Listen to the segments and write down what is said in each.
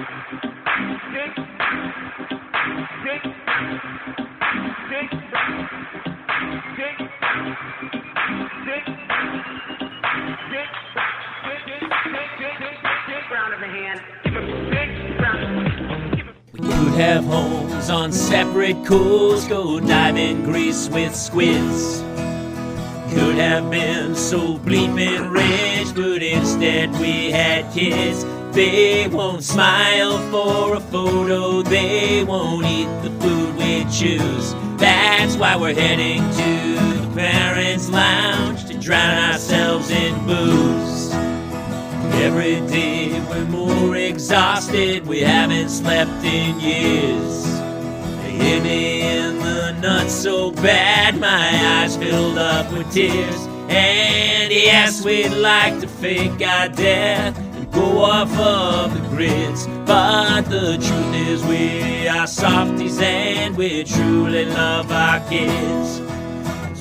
We could have homes on separate coasts, go dive in Greece with squids. Could have been so bleeping rich, but instead we had kids. They won't smile for a photo, they won't eat the food we choose. That's why we're heading to the Parents' Lounge to drown ourselves in booze. Every day we're more exhausted, we haven't slept in years. They hit me in the nuts so bad, my eyes filled up with tears. And yes, we'd like to fake our death and go off of the grids, but the truth is we are softies and we truly love our kids.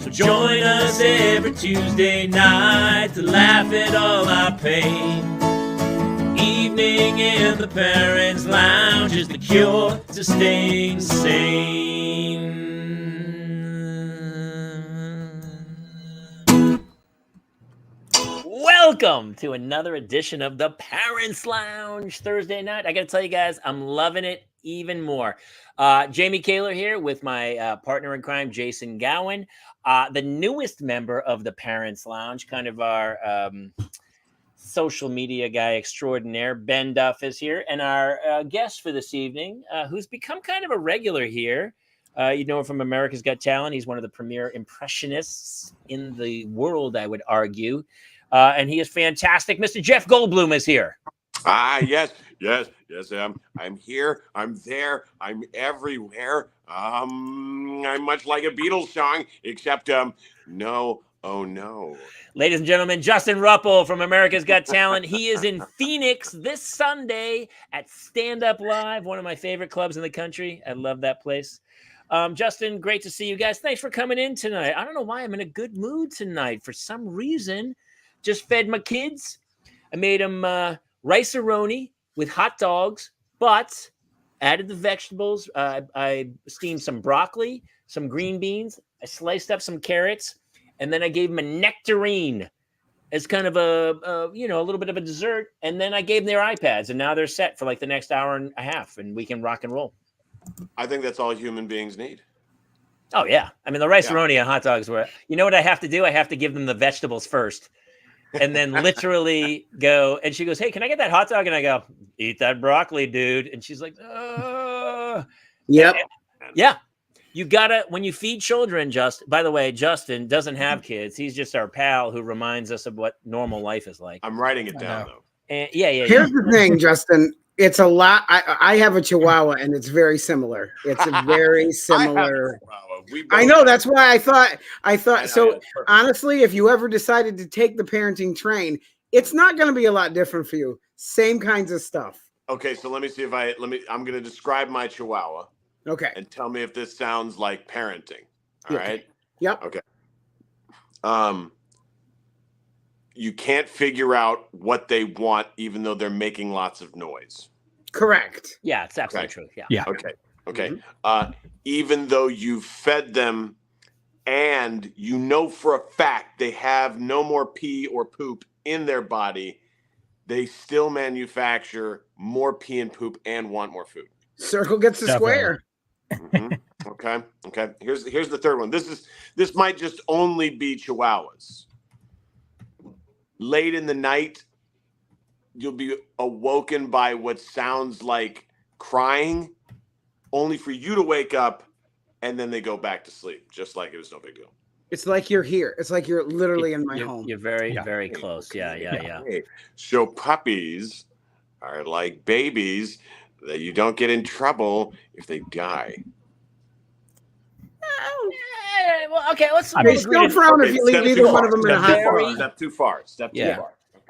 So join us every Tuesday night to laugh at all our pain. Evening in the Parents' Lounge is the cure to staying sane. Welcome to another edition of the Parents' Lounge Thursday night. I got to tell you guys, I'm loving it even more. Jamie Kaler here with my partner in crime, Jason Gowan, the newest member of the Parents' Lounge, kind of our social media guy extraordinaire. Ben Duff is here, and our guest for this evening, who's become kind of a regular here. You know him from America's Got Talent. He's one of the premier impressionists in the world, I would argue. And he is fantastic. Mr. Jeff Goldblum is here. Yes. I'm here. I'm there. I'm everywhere. I'm much like a Beatles song, except no. Oh no. Ladies and gentlemen, Justin Rupple from America's Got Talent. He is in Phoenix this Sunday at Stand Up Live, one of my favorite clubs in the country. I love that place. Justin, great to see you guys. Thanks for coming in tonight. I don't know why I'm in a good mood tonight. For some reason, just fed my kids. I made them rice-a-roni with hot dogs, but added the vegetables. I steamed some broccoli, some green beans. I sliced up some carrots. And then I gave them a nectarine as kind of a little bit of a dessert. And then I gave them their iPads, and now they're set for like the next hour and a half, and we can rock and roll. I think that's all human beings need. Oh, yeah. I mean, the rice-a-roni and hot dogs were, you know what I have to do? I have to give them the vegetables first and then literally go. And she goes, hey, can I get that hot dog? And I go, eat that broccoli, dude. And she's like, Yep. Yeah. You gotta, when you feed children, by the way, Justin doesn't have kids. He's just our pal who reminds us of what normal life is like. I'm writing it down though. And Here's the thing, Justin. It's a lot. I have a Chihuahua, and it's very similar. It's a very similar. I know. That's why I thought. So honestly, if you ever decided to take the parenting train, it's not going to be a lot different for you. Same kinds of stuff. Okay, so let me see if I'm going to describe my Chihuahua. Okay. And tell me if this sounds like parenting. All right. Yep. Okay. You can't figure out what they want, even though they're making lots of noise. Correct. Yeah, it's absolutely true. Yeah. Okay. Mm-hmm. Even though you fed them and you know for a fact they have no more pee or poop in their body, they still manufacture more pee and poop and want more food. Circle gets the square. Mm-hmm. Okay. Here's the third one. This might just only be Chihuahuas. Late in the night, you'll be awoken by what sounds like crying, only for you to wake up, and then they go back to sleep, just like it was no big deal. It's like you're here. It's like you're literally in my home. You're very, very close. Yeah. So puppies are like babies that you don't get in trouble if they die. Well, okay, let's. They still frown if you leave either one of them in a hot bar. Step too far. Okay.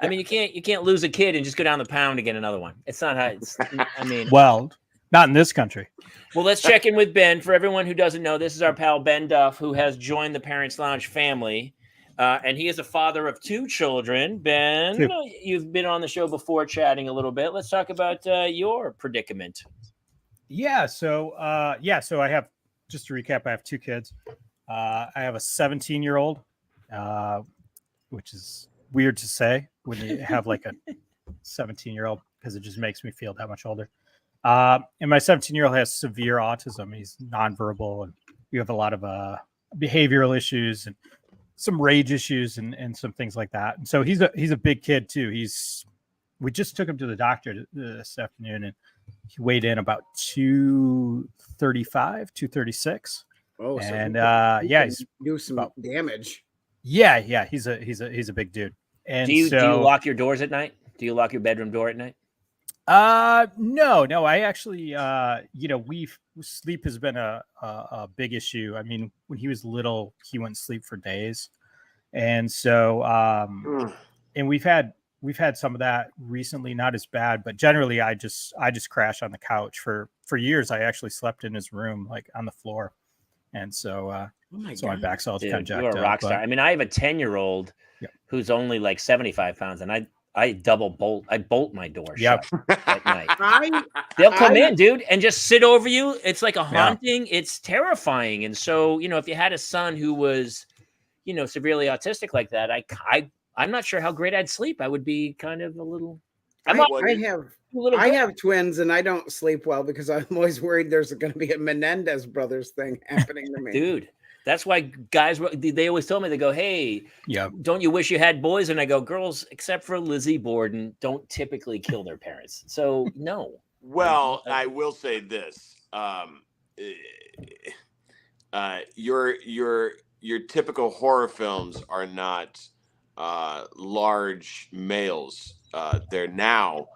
I mean, you can't lose a kid and just go down the pound to get another one. It's not how it's. I mean, well, not in this country. Well, let's check in with Ben. For everyone who doesn't know, this is our pal Ben Duff, who has joined the Parents' Lounge family. And he is a father of 2 children. Ben, you've been on the show before chatting a little bit. Let's talk about your predicament. Yeah. So I have, just to recap, I have 2 kids. I have a 17-year-old, which is weird to say when you have like a 17-year-old, because it just makes me feel that much older. And my 17-year-old has severe autism. He's nonverbal, and we have a lot of behavioral issues and some rage issues and some things like that. And so he's a big kid too. We just took him to the doctor this afternoon, and he weighed in about 235, 236. Oh, and he's do some damage. Yeah, he's a big dude. And do you lock your doors at night? Do you lock your bedroom door at night? No. I actually, sleep has been a big issue. I mean, when he was little, he wouldn't sleep for days. And so, and we've had some of that recently, not as bad, but generally I just crash on the couch. For years, I actually slept in his room, like on the floor. And so, my back's all kind of jacked up. You're a rock star. I mean, I have a 10-year-old who's only like 75 pounds, and I bolt my door shut at night. They'll come in, dude, and just sit over you. It's like a haunting. Yeah. It's terrifying. And so, if you had a son who was, severely autistic like that, I'm not sure how great I'd sleep. I would be kind of a little. I have twins, and I don't sleep well because I'm always worried there's going to be a Menendez brothers thing happening to me. Dude, that's why guys, they always tell me, they go, hey, don't you wish you had boys? And I go, girls, except for Lizzie Borden, don't typically kill their parents. So, no. Well, I will say this. Your typical horror films are not large males. They're now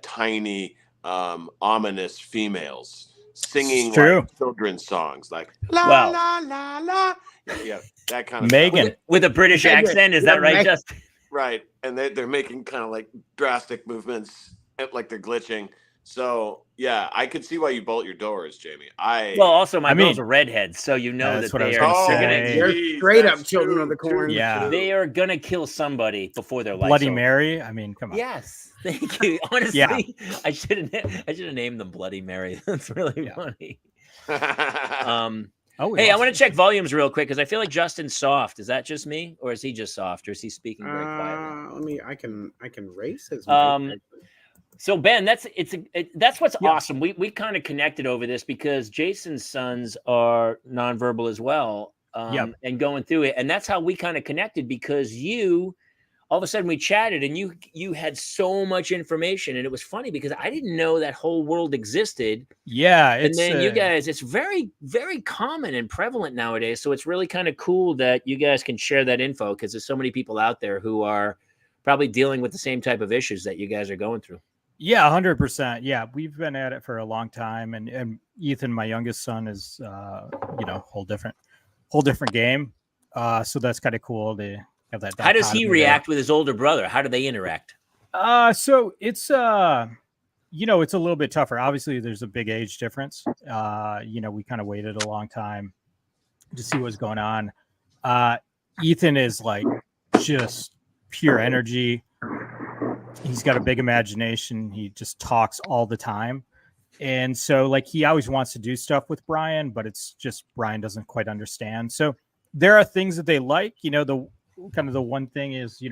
tiny, ominous females singing like children's songs, like la la la la. Yeah, that kind of Megan stuff. With a British accent. Is that right, Justin? Right, and they're making kind of like drastic movements, like they're glitching. So yeah, I could see why you bolt your doors, Jamie. Also my girls are redheads, so that they are they're straight up children of the corn. Yeah, they are gonna kill somebody before their life. Bloody Mary. I mean, come on. Yes, thank you. Honestly, I should have named them Bloody Mary. That's really funny. Hey, I want to check volumes real quick because I feel like Justin's soft. Is that just me, or is he just soft, or is he speaking very quietly? I can raise his mic. So Ben, that's what's awesome. We kind of connected over this because Jason's sons are nonverbal as well, and going through it, and that's how we kind of connected because all of a sudden we chatted and you had so much information, and it was funny because I didn't know that whole world existed. Yeah, and then you guys, it's very, very common and prevalent nowadays. So it's really kind of cool that you guys can share that info because there's so many people out there who are probably dealing with the same type of issues that you guys are going through. Yeah, 100%. Yeah, we've been at it for a long time, and Ethan, my youngest son, is whole different game. So that's kind of cool to have that. How does he react with his older brother? How do they interact? So it's it's a little bit tougher. Obviously, there's a big age difference. We kind of waited a long time to see what's going on. Ethan is like just pure energy. He's got a big imagination. He just talks all the time. And so like he always wants to do stuff with Brian, but it's just Brian doesn't quite understand. So there are things that they like, the one thing is,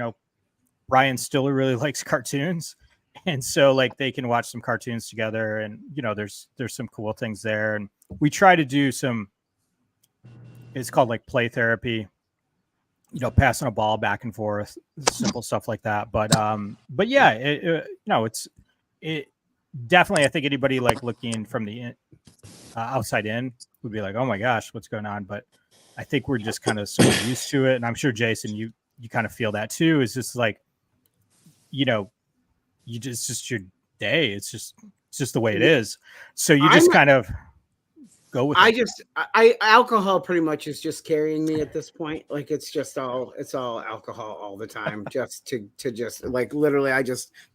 Brian still really likes cartoons. And so like they can watch some cartoons together and, there's some cool things there. And we try to do it's called like play therapy. Passing a ball back and forth, simple stuff like that. But yeah, it definitely, I think anybody like looking from the outside in would be like, oh my gosh, what's going on? But I think we're just kind of so used to it. And I'm sure Jason, you kind of feel that too. It's just like, it's just your day. It's just the way it is. So you just kind of go with it. Alcohol pretty much is just carrying me at this point. Like it's all alcohol all the time. Just to like literally,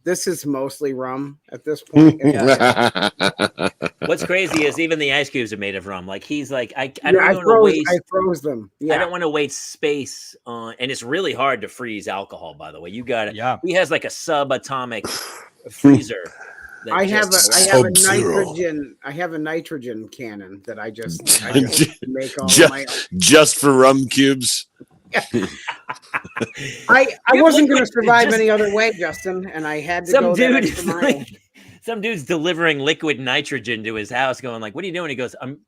this is mostly rum at this point. Well, What's crazy is even the ice cubes are made of rum. Like he's like, I don't want to waste. I froze them. Yeah. I don't want to waste space on, and it's really hard to freeze alcohol. By the way, you got it. Yeah. He has like a subatomic freezer. I have a nitrogen cannon that I just make all my own. Just for rum cubes. I wasn't going to survive any other way, Justin, and I had to go that extra mile. Some dude's delivering liquid nitrogen to his house, going like, "What are you doing?" He goes, "I'm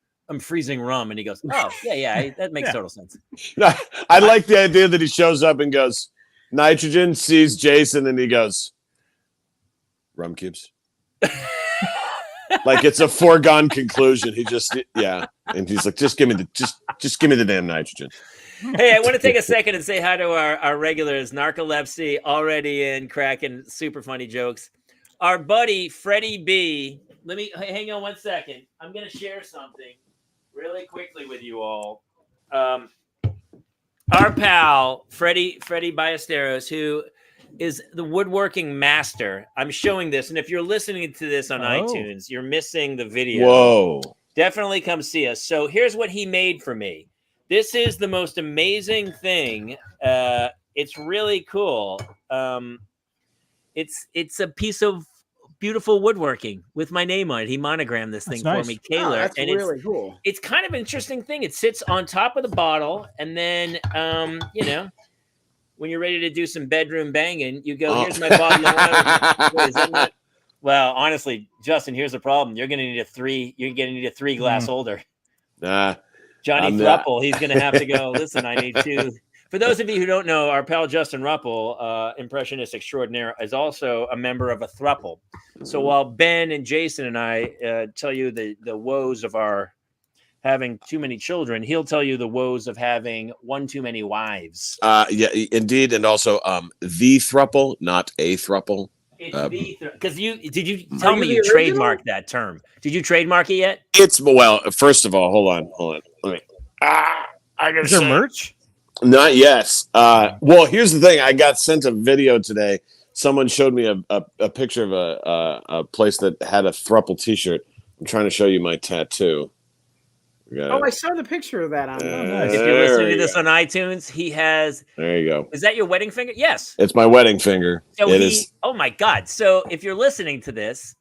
freezing rum," and he goes, "Oh yeah, that makes total sense." I like the idea that he shows up and goes, nitrogen, sees Jason, and he goes, rum cubes. Like it's a foregone conclusion. He just and he's like, just give me the damn nitrogen. Hey, I want to take a second and say hi to our regulars, Narcolepsy, already in, cracking super funny jokes. Our buddy Freddie B. Let me hang on 1 second. I'm going to share something really quickly with you all. Our pal Freddie Ballesteros, who is the woodworking master. I'm showing this, and if you're listening to this on iTunes, you're missing the video. Whoa! Definitely come see us. So here's what he made for me. This is the most amazing thing. It's really cool. It's a piece of beautiful woodworking with my name on it. He monogrammed this thing for me, Taylor. That's really cool. It's kind of an interesting thing. It sits on top of the bottle, and then when you're ready to do some bedroom banging, you go, "Here's my bottle of wine." Is that not? Well, honestly, Justin, here's the problem. You're going to need a 3 glass holder. Johnny Rupple, he's going to have to go, "Listen, I need 2." For those of you who don't know, our pal Justin Rupple, impressionist extraordinaire, is also a member of a thruple. So while Ben and Jason and I tell you the woes of our having too many children, he'll tell you the woes of having one too many wives. Yeah, indeed. And also the thruple, not a thruple. It's because did you tell me you trademarked that term? Did you trademark it yet? First of all, hold on. Let me. Is there merch? Not yet. Well, here's the thing. I got sent a video today. Someone showed me a picture of a place that had a thruple T-shirt. I'm trying to show you my tattoo. I saw the picture of that on. If you're listening to this on iTunes, he has. There you go. Is that your wedding finger? Yes. It's my wedding finger. So it is. Oh my God! So if you're listening to this,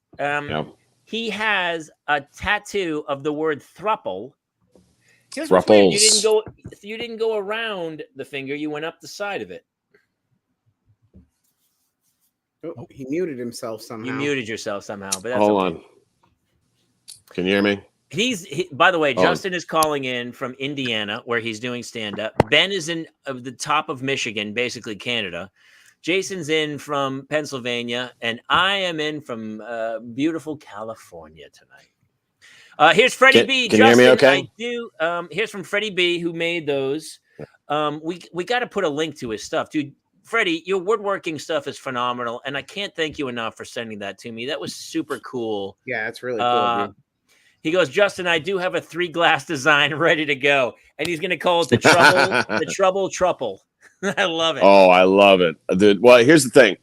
he has a tattoo of the word thruple. Here's what's weird. You didn't go around the finger. You went up the side of it. Oh, he muted himself somehow. You muted yourself somehow, but that's hold on. Can you hear me? By the way, Justin is calling in from Indiana, where he's doing stand-up. Ben is in the top of Michigan, basically Canada. Jason's in from Pennsylvania, and I am in from beautiful California tonight. Here's Freddie B. Can Justin, you hear me okay? I do. Here's from Freddie B, who made those. We got to put a link to his stuff, dude. Freddie, your woodworking stuff is phenomenal, and I can't thank you enough for sending that to me. That was super cool. Yeah, that's really cool, dude. He goes, "Justin, I do have a 3-glass design ready to go," and he's going to call it the Trouble Truple. I love it. Oh, I love it, dude. Well, here's the thing: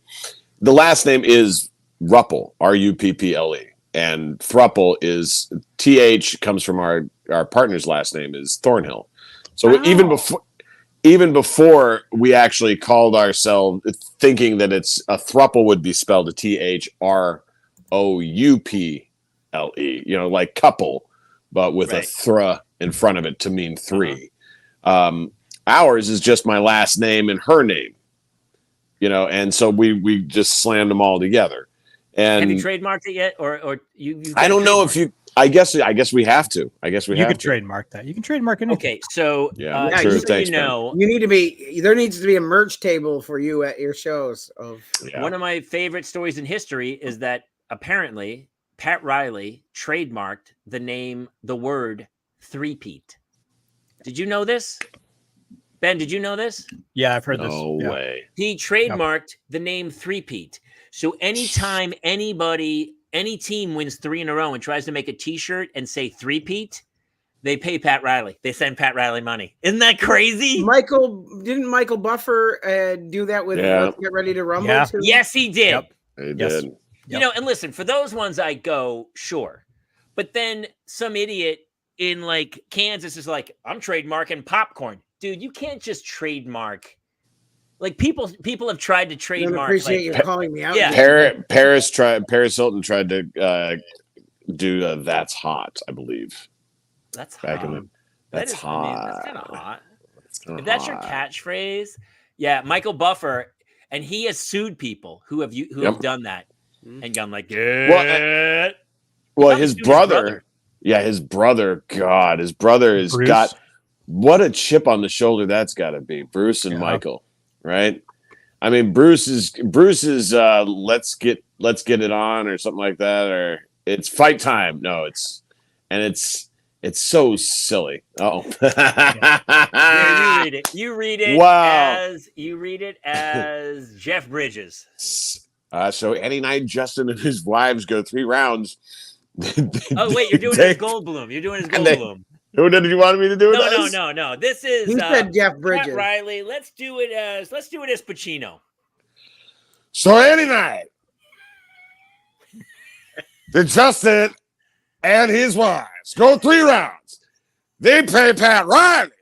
the last name is Rupple, Rupple, and thruple is TH comes from our partner's last name is Thornhill. So even before we actually called ourselves thinking that it's a thruple would be spelled a THROUPLE, like couple, but with a thra in front of it to mean 3. Ours is just my last name and her name, and so we just slammed them all together. And have you trademarked it yet, or you I don't know if you. I guess we have to. You can trademark that. You can trademark it. Okay, so true. Thanks, you need to be. There needs to be a merch table for you at your shows. One of my favorite stories in history is that apparently Pat Riley trademarked the word three-peat. Did you know this? Ben, did you know this? Yeah, I've heard this. No way. He trademarked the name three-peat. So anytime any team wins 3 in a row and tries to make a T-shirt and say three-peat, they pay Pat Riley. They send Pat Riley money. Isn't that crazy? Didn't Michael Buffer do that with Let's Get Ready to Rumble? Yeah. Too? Yes, he did. He did. And listen, for those ones I go, sure. But then some idiot in like Kansas is like, I'm trademarking popcorn. Dude, you can't just trademark. Like people have tried to I trademark. don't appreciate like, you calling me out. Yeah. Paris Hilton tried to do That's Hot, I believe. That's Back hot. in the, that's hot. I mean, that's kind of hot. If that's your catchphrase, yeah. Michael Buffer, and he has sued people who have have done that and gone like, well, his brother. Yeah, his brother. God, his brother has got what a chip on the shoulder that's got to be. Bruce and Michael, right? I mean, Bruce is let's get it on or something like that, or it's fight time. No, it's so silly. Oh, yeah, you read it. Wow. You read it as Jeff Bridges. So any night Justin and his wives go 3 rounds. Oh wait, you're doing his Goldblum. You're doing his Goldblum. Who did you want me to do it? No. This is he said Jeff Bridges. Pat Riley. Let's do it as Pacino. So any night, the Justin and his wives go 3 rounds. They pay Pat Riley.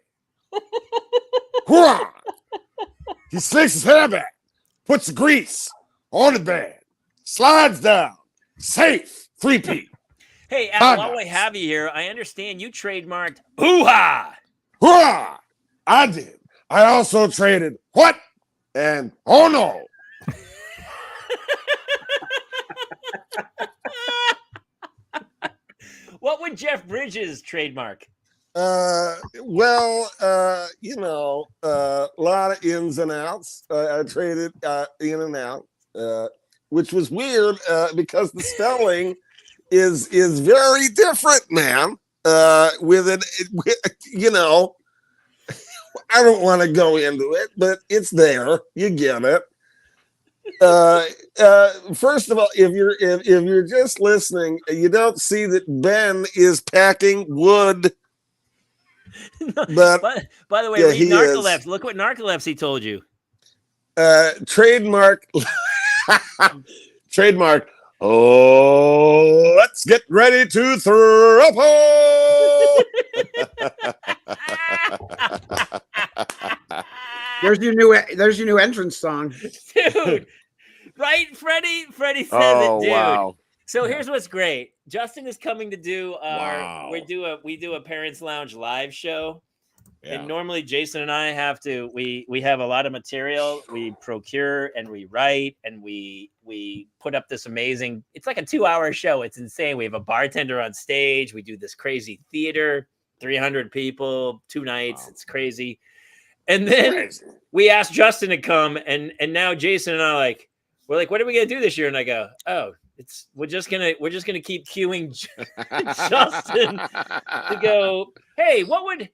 Hurrah! He slicks his hair back, puts the grease on the bed, slides down, safe, 3P. Hey, Al, while I have you here, I understand you trademarked hoo-ha. Hurrah! I did. I also traded what and oh no. What would Jeff Bridges trademark? A lot of ins and outs. I traded in and out, which was weird because the spelling is very different, man. I don't want to go into it, but it's there. You get it. First of all, if you're just listening, you don't see that Ben is packing wood. But by the way, read Narcolepsy. Look what Narcolepsy told you. Trademark. Oh, let's get ready to throuple. There's your new entrance song, dude. Right, Freddie says it, dude. Wow. So here's what's great. Justin is coming to do our we do a Parents Lounge live show. Yeah. And normally Jason and I have to we have a lot of material. We procure and we write and we put up this amazing, it's like a 2-hour show. It's insane. We have a bartender on stage. We do this crazy theater, 300 people, 2 nights. Wow. It's crazy. And then we asked Justin to come and now Jason and I we're like, what are we gonna do this year? And I go, oh, we're just gonna keep queuing Justin to go. Hey, what would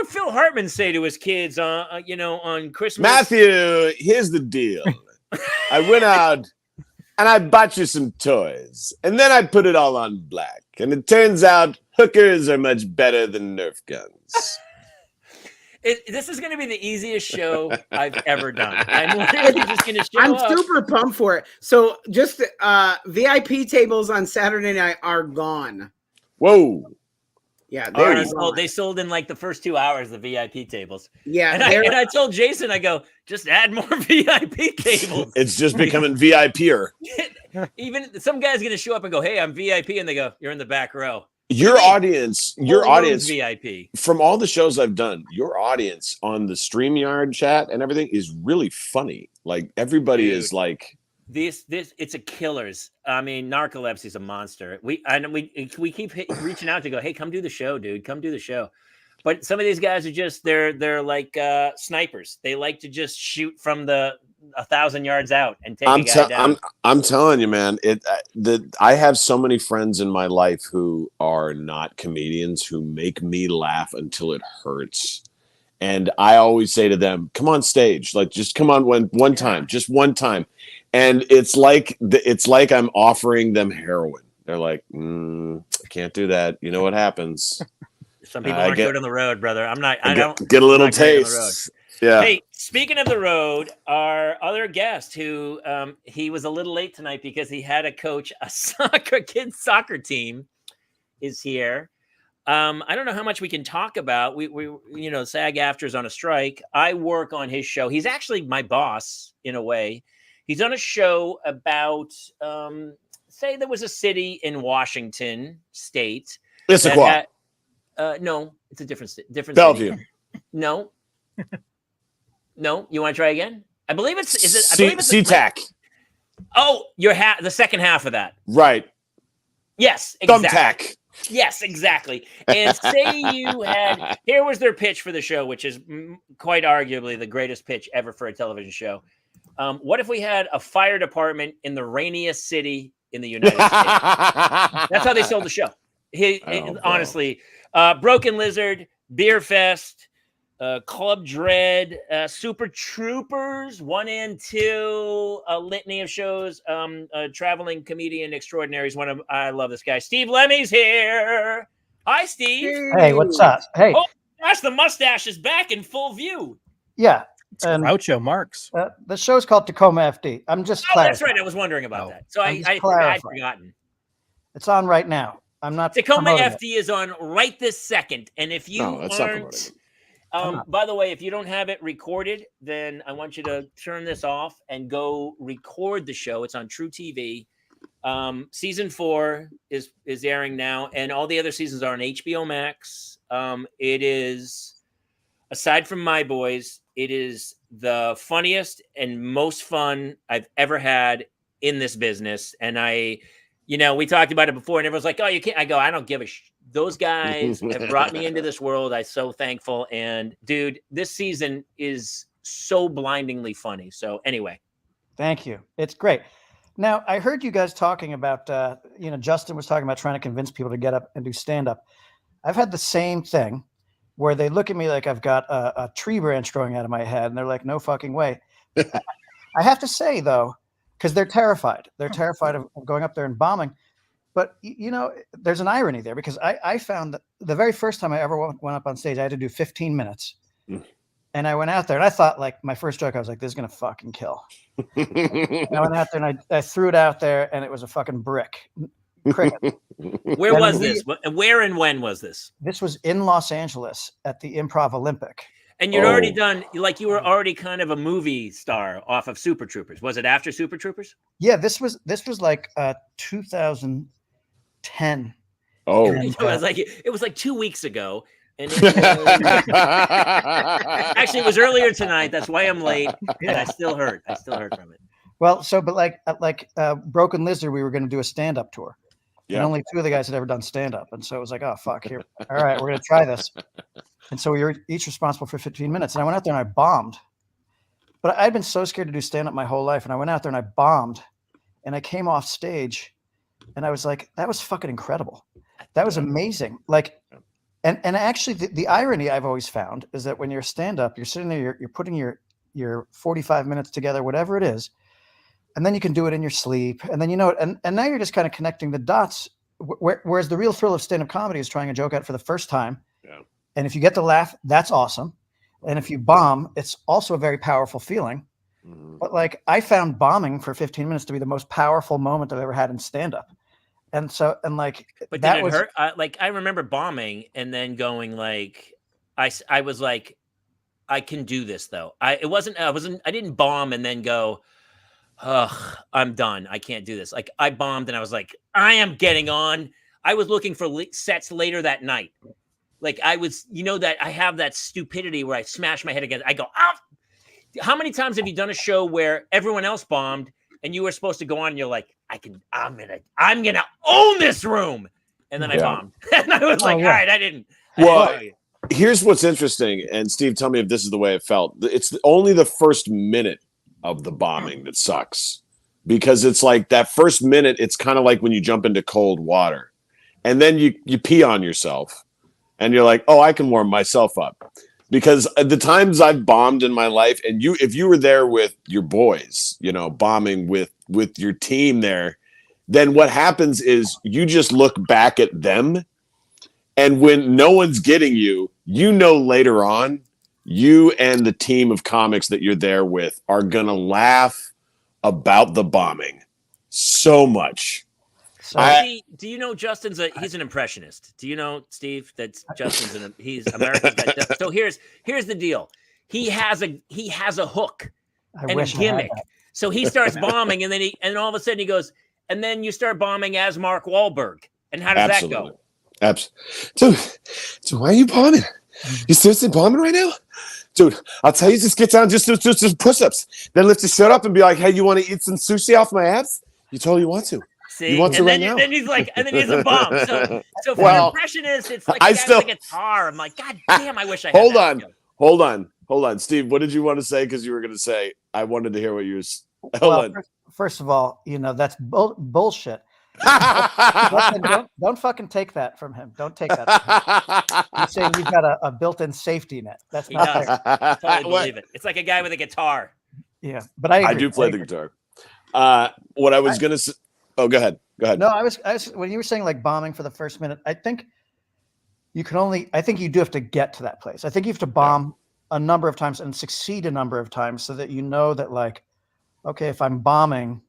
Phil Hartman say to his kids on Christmas? Matthew, here's the deal. I went out and I bought you some toys, and then I put it all on black, and it turns out hookers are much better than Nerf guns. This is going to be the easiest show I've ever done. I'm literally just going to show up. I'm super pumped for it. So just VIP tables on Saturday night are gone. Whoa. Yeah, they sold in like the first 2 hours, the VIP tables. Yeah. And I told Jason, I go, just add more VIP tables. It's just becoming VIPer. Even some guy's going to show up and go, hey, I'm VIP. And they go, you're in the back row. Your audience VIP. From all the shows I've done, your audience on the StreamYard chat and everything is really funny. Like everybody is like this. It's a killers. I mean, Narcolepsy is a monster. We keep reaching out to go, hey, come do the show, dude. Come do the show. But some of these guys are just they're like snipers. They like to just shoot from 1,000 yards out and take a guy down. I'm telling you, man. I have so many friends in my life who are not comedians who make me laugh until it hurts, and I always say to them, "Come on stage, like just come on one time, just one time," and it's like I'm offering them heroin. They're like, "I can't do that." You know what happens? Some people aren't good on the road, brother. I don't get a little taste. Yeah. Hey, speaking of the road, our other guest who he was a little late tonight because he had to coach a kids soccer team is here. I don't know how much we can talk about. We SAG-AFTRA's on a strike. I work on his show. He's actually my boss in a way. He's on a show about say there was a city in Washington State. Issaquah. No, it's a different Bellevue. city. No. No, you want to try again? I believe it's SeaTac. Oh, the second half of that. Right. Yes, exactly. Thumbtack. Yes, exactly. And say you had here was their pitch for the show, which is quite arguably the greatest pitch ever for a television show. What if we had a fire department in the rainiest city in the United States? That's how they sold the show. Honestly, Broken Lizard, Beer Fest, Club Dread, Super Troopers 1 and 2, a litany of shows. Traveling comedian extraordinaries. I love this guy. Steve Lemme's here. Hi, Steve. Hey, what's up? Hey. Oh gosh, the mustache is back in full view. Yeah. Groucho Marx. The show's called Tacoma FD. I'm just clarifying. That's right. I was wondering about that. So I'd forgotten. It's on right now. I'm not. Tacoma FD is on right this second. And if you aren't, by the way, if you don't have it recorded, then I want you to turn this off and go record the show. It's on True TV. Season 4 is airing now, and all the other seasons are on HBO Max. It is, aside from My Boys, it is the funniest and most fun I've ever had in this business. And we talked about it before, and everyone's like, "Oh, you can't." I go, "I don't give a Those guys have brought me into this world. I'm so thankful. And dude, this season is so blindingly funny. So anyway. Thank you. It's great. Now, I heard you guys talking about, Justin was talking about trying to convince people to get up and do stand-up. I've had the same thing where they look at me like I've got a tree branch growing out of my head, and they're like, no fucking way. I have to say, though, because they're terrified. They're terrified of going up there and bombing. But, there's an irony there, because I found that the very first time I ever went up on stage, I had to do 15 minutes. And I went out there, and I thought, like, my first joke, I was like, this is going to fucking kill. And I went out there, and I threw it out there, and it was a fucking brick. Cricket. Where was this? Where and when was this? This was in Los Angeles at the Improv Olympic. And you'd already done, like, you were already kind of a movie star off of Super Troopers. Was it after Super Troopers? Yeah, this was like 2010. Oh, And, it was like 2 weeks ago. And actually, it was earlier tonight. That's why I'm late. And I still hurt. From it. Well, but like Broken Lizard, we were going to do a stand-up tour. Yeah. And only 2 of the guys had ever done stand-up. And so it was like, oh, fuck, here. All right, we're going to try this. And so we were each responsible for 15 minutes. And I went out there and I bombed. But I'd been so scared to do stand-up my whole life. And I went out there and I bombed. And I came off stage. And I was like, that was fucking incredible. That was amazing. Like, and actually, the irony I've always found is that when you're stand-up, you're sitting there, you're putting your 45 minutes together, whatever it is. And then you can do it in your sleep. And then, and now you're just kind of connecting the dots. Whereas the real thrill of stand-up comedy is trying a joke out for the first time. Yeah. And if you get the laugh, that's awesome. And if you bomb, it's also a very powerful feeling. Mm-hmm. But like, I found bombing for 15 minutes to be the most powerful moment I've ever had in stand-up. And so, and like, but that did it hurt? I remember bombing and then going like, I was like, I can do this though. I didn't bomb and then go, ugh, I'm done. I can't do this. Like, I bombed and I was like, I am getting on. I was looking for sets later that night. Like I was, that I have that stupidity where I smash my head against, I go, ah. How many times have you done a show where everyone else bombed and you were supposed to go on and you're like, I'm gonna own this room. And then I bombed. And I was like, all right, I didn't. Well, here's what's interesting. And Steve, tell me if this is the way it felt. It's only the first minute of the bombing that sucks, because it's like that first minute, it's kind of like when you jump into cold water and then you pee on yourself and you're like, oh, I can warm myself up. Because the times I've bombed in my life, and if you were there with your boys, bombing with your team there, then what happens is you just look back at them, and when no one's getting you, later on, you and the team of comics that you're there with are gonna laugh about the bombing so much. So, do you know he's an impressionist? Do you know, Steve, that he's America's got so here's the deal. He has a hook and a gimmick. So he starts bombing, and then all of a sudden he goes, and then you start bombing as Mark Wahlberg. And how does that go? Absolutely. Dude, why are you bombing? You seriously bombing right now? Dude, I'll tell you, just get down, just push-ups. Then lift your shirt up and be like, hey, you want to eat some sushi off my abs? You totally want to. See, you want to right now. Then he's like, and then he's a bomb. So for an impressionist, it's like a guitar. I'm like, God damn, I wish I had Hold on. Steve, what did you want to say? Because you were going to say, I wanted to hear what you were Hold on. First of all, that's bullshit. Don't fucking take that from him. Don't take that. He's saying you've got a built-in safety net. That's not fair. Totally believe it. It's like a guy with a guitar. Yeah, but I do play the guitar. What I was going to say. Oh, go ahead. No, I was when you were saying like bombing for the first minute, I think you do have to get to that place. I think you have to bomb a number of times and succeed a number of times so that you know that, like, okay, if I'm bombing,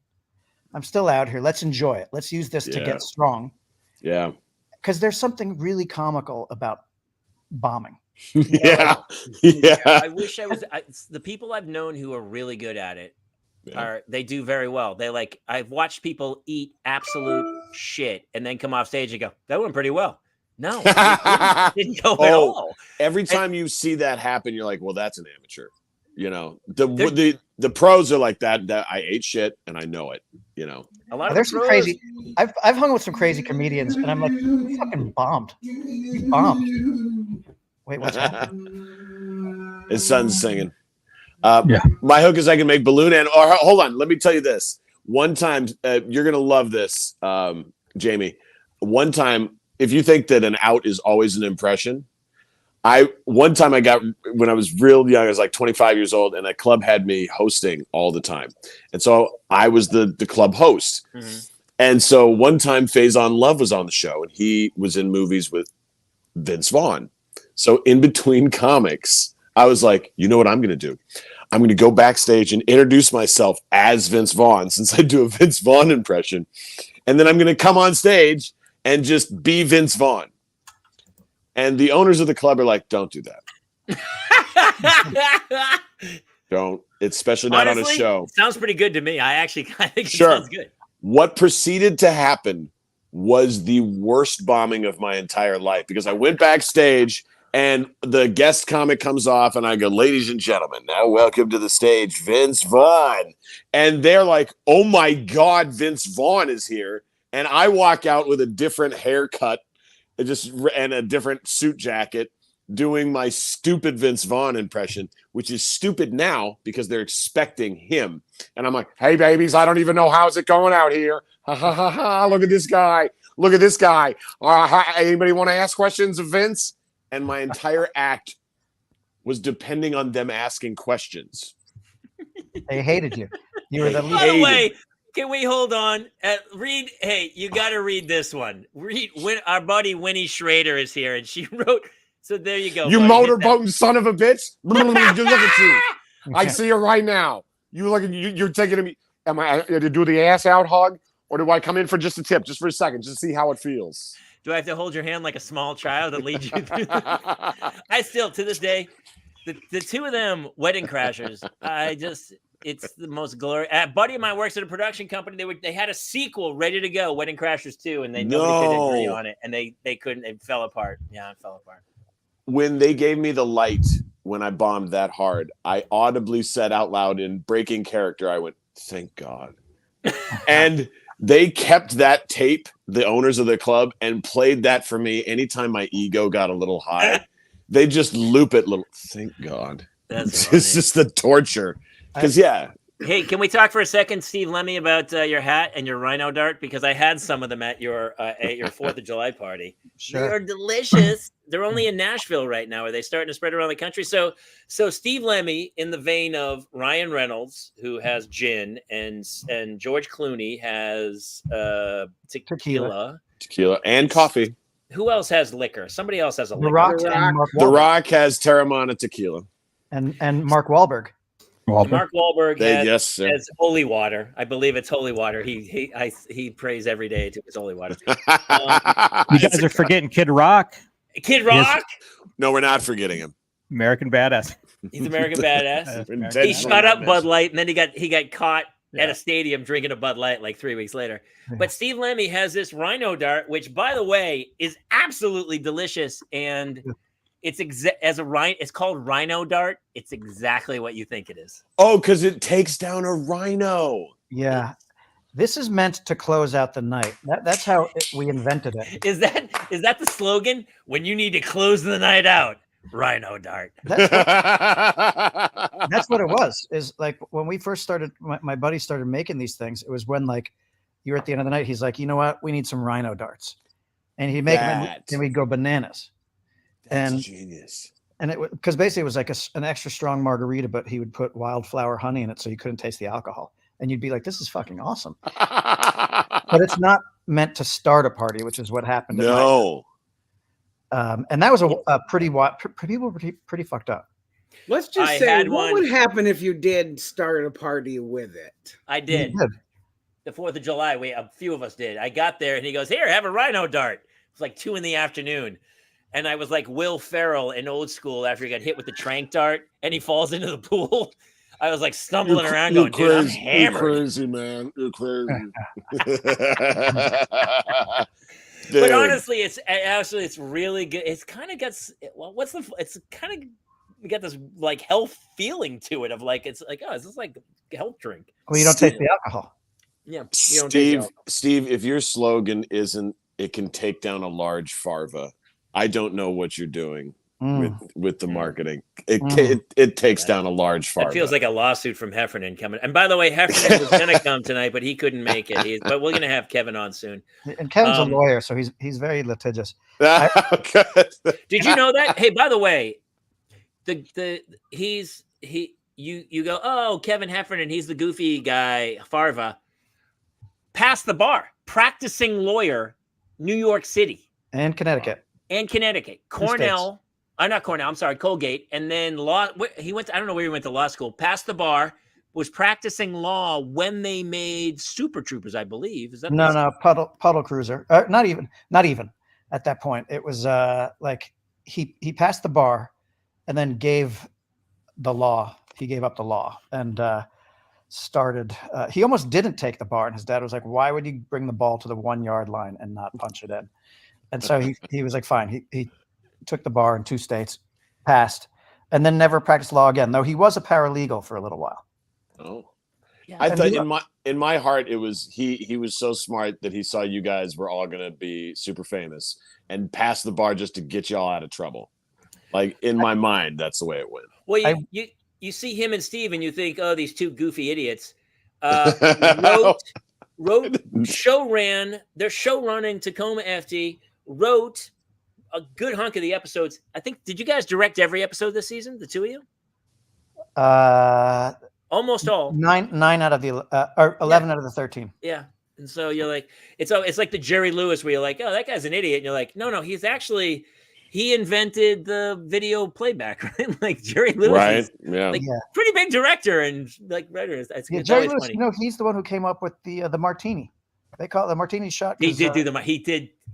I'm still out here. Let's enjoy it. Let's use this to get strong. Yeah. Because there's something really comical about bombing. Yeah. I wish the people I've known who are really good at it they do very well. I've watched people eat absolute shit and then come off stage and go, that went pretty well. No, it didn't go at all. Every time you see that happen, you're like, well, that's an amateur. The pros are like that I ate shit and I know it, A lot of there's some crazy. I've hung with some crazy comedians and I'm like, you fucking bombed. You bombed. Wait, what's happening? His son's singing. My hook is I can make balloon hold on, let me tell you this. One time, you're gonna love this, Jamie. One time, if you think that an out is always an impression, one time I got, when I was real young, I was like 25 years old, and a club had me hosting all the time. And so I was the club host. Mm-hmm. And so one time Faison Love was on the show, and he was in movies with Vince Vaughn. So in between comics, I was like, you know what I'm going to do? I'm going to go backstage and introduce myself as Vince Vaughn, since I do a Vince Vaughn impression. And then I'm going to come on stage and just be Vince Vaughn. And the owners of the club are like, don't do that. Don't. It's especially not honestly, on a show. Sounds pretty good to me. I think it sounds good. What proceeded to happen was the worst bombing of my entire life, because I went backstage and the guest comic comes off and I go, ladies and gentlemen, now welcome to the stage, Vince Vaughn. And they're like, oh my God, Vince Vaughn is here. And I walk out with a different haircut and a different suit jacket, doing my stupid Vince Vaughn impression, which is stupid now because they're expecting him. And I'm like, hey, babies, I don't even know how's it going out here. Ha, ha, ha, ha. Look at this guy. Look at this guy. Anybody want to ask questions of Vince? And my entire act was depending on them asking questions. They hated you. You were the least. By the way, can we hold on? Read. Hey, you got to read this one. Our buddy Winnie Schrader is here, and she wrote. So there you go. You motorboating son of a bitch! Look at you. I see you right now. You're taking me. Am I to do the ass out hug, or do I come in for just a tip, just for a second, just to see how it feels? Do I have to hold your hand like a small child and lead you through? I still, to this day, the two of them, Wedding Crashers, it's the most glorious. A buddy of mine works at a production company. They had a sequel ready to go, Wedding Crashers 2, and nobody could agree on it, and they couldn't. It fell apart. Yeah, it fell apart. When they gave me the light when I bombed that hard, I audibly said out loud in breaking character, I went, thank God. And they kept that tape, the owners of the club, and played that for me anytime my ego got a little high. They just loop it little. Thank God. It's just the torture. Because, Hey, can we talk for a second, Steve Lemme, about your hat and your rhino dart? Because I had some of them at your 4th of July party. Sure. They are delicious. They're only in Nashville right now. Are they starting to spread around the country? So Steve Lemme, in the vein of Ryan Reynolds, who has gin, and George Clooney has tequila and coffee. Who else has liquor? Somebody else has a liquor. The Rock has Terramana tequila. and Mark Wahlberg. Mark Wahlberg has holy water. I believe it's holy water. He prays every day to his holy water. You guys are forgetting Kid Rock. Kid Rock? No, we're not forgetting him. American Badass. He's American Badass. He shot up Bud Light, and then he got caught at a stadium drinking a Bud Light like 3 weeks later. But Steve Lemme has this rhino dart, which, by the way, is absolutely delicious. And it's called Rhino Dart. It's exactly what you think it is. Oh, because it takes down a rhino. Yeah. This is meant to close out the night. That's how we invented it. Is that the slogan? When you need to close the night out, Rhino Dart. That's what it was. Is like when we first started, my buddy started making these things. It was when like you're at the end of the night. He's like, you know what? We need some rhino darts, and he'd make them, and we'd go bananas. That's genius. And because basically it was like an extra strong margarita, but he would put wildflower honey in it so you couldn't taste the alcohol. And you'd be like, this is fucking awesome. But it's not meant to start a party, which is what happened. No. And that was people were pretty fucked up. Let's just say, what would happen if you did start a party with it? I did. The 4th of July, a few of us did. I got there and he goes, here, have a rhino dart. It's like 2 p.m. And I was like Will Ferrell in Old School after he got hit with the trank dart and he falls into the pool. I was like stumbling around going, dude, I'm hammered. You're crazy, man. You're crazy. But honestly, it's really good. It's kind of got, we got this like health feeling to it of like, it's like, oh, is this like a health drink? Well, you don't taste the alcohol. Yeah. Steve, if your slogan isn't, it can take down a large farva, I don't know what you're doing with the marketing. It takes down a large farva. It feels like a lawsuit from Heffernan coming. And by the way, Heffernan was going to come tonight, but he couldn't make it. But we're going to have Kevin on soon. And Kevin's a lawyer, so he's very litigious. Did you know that? Hey, by the way, you go, oh, Kevin Heffernan, he's the goofy guy, farva. Passed the bar, practicing lawyer, New York City and Connecticut. Cornell, not Cornell, I'm sorry, Colgate, and then he went to, I don't know where he went to law school, passed the bar, was practicing law when they made Super Troopers, I believe. Is that no, Puddle Cruiser. Not even at that point. It was like he passed the bar and then gave the law. He gave up the law and started. He almost didn't take the bar, and his dad was like, "Why would you bring the ball to the 1 yard line and not punch it in?" And so he was like, "Fine." He took the bar in 2 states, passed, and then never practiced law again. Though he was a paralegal for a little while. Oh, yeah. I thought in my heart it was he was so smart that he saw you guys were all gonna be super famous and passed the bar just to get y'all out of trouble. Like in my mind, that's the way it went. Well, you see him and Steve, and you think, oh, these 2 goofy idiots. They're show running Tacoma FD, wrote a good hunk of the episodes. I think, did you guys direct every episode this season, the 2 of you? Almost all. 9 out of the or 11 out of the 13. Yeah. And so you're like, it's like the Jerry Lewis where you're like, oh, that guy's an idiot. And you're like, no, he invented the video playback, right? Like Jerry Lewis, right? Like pretty big director and like writer. Jerry Lewis, funny. He's the one who came up with the martini. They call it the martini shot. He did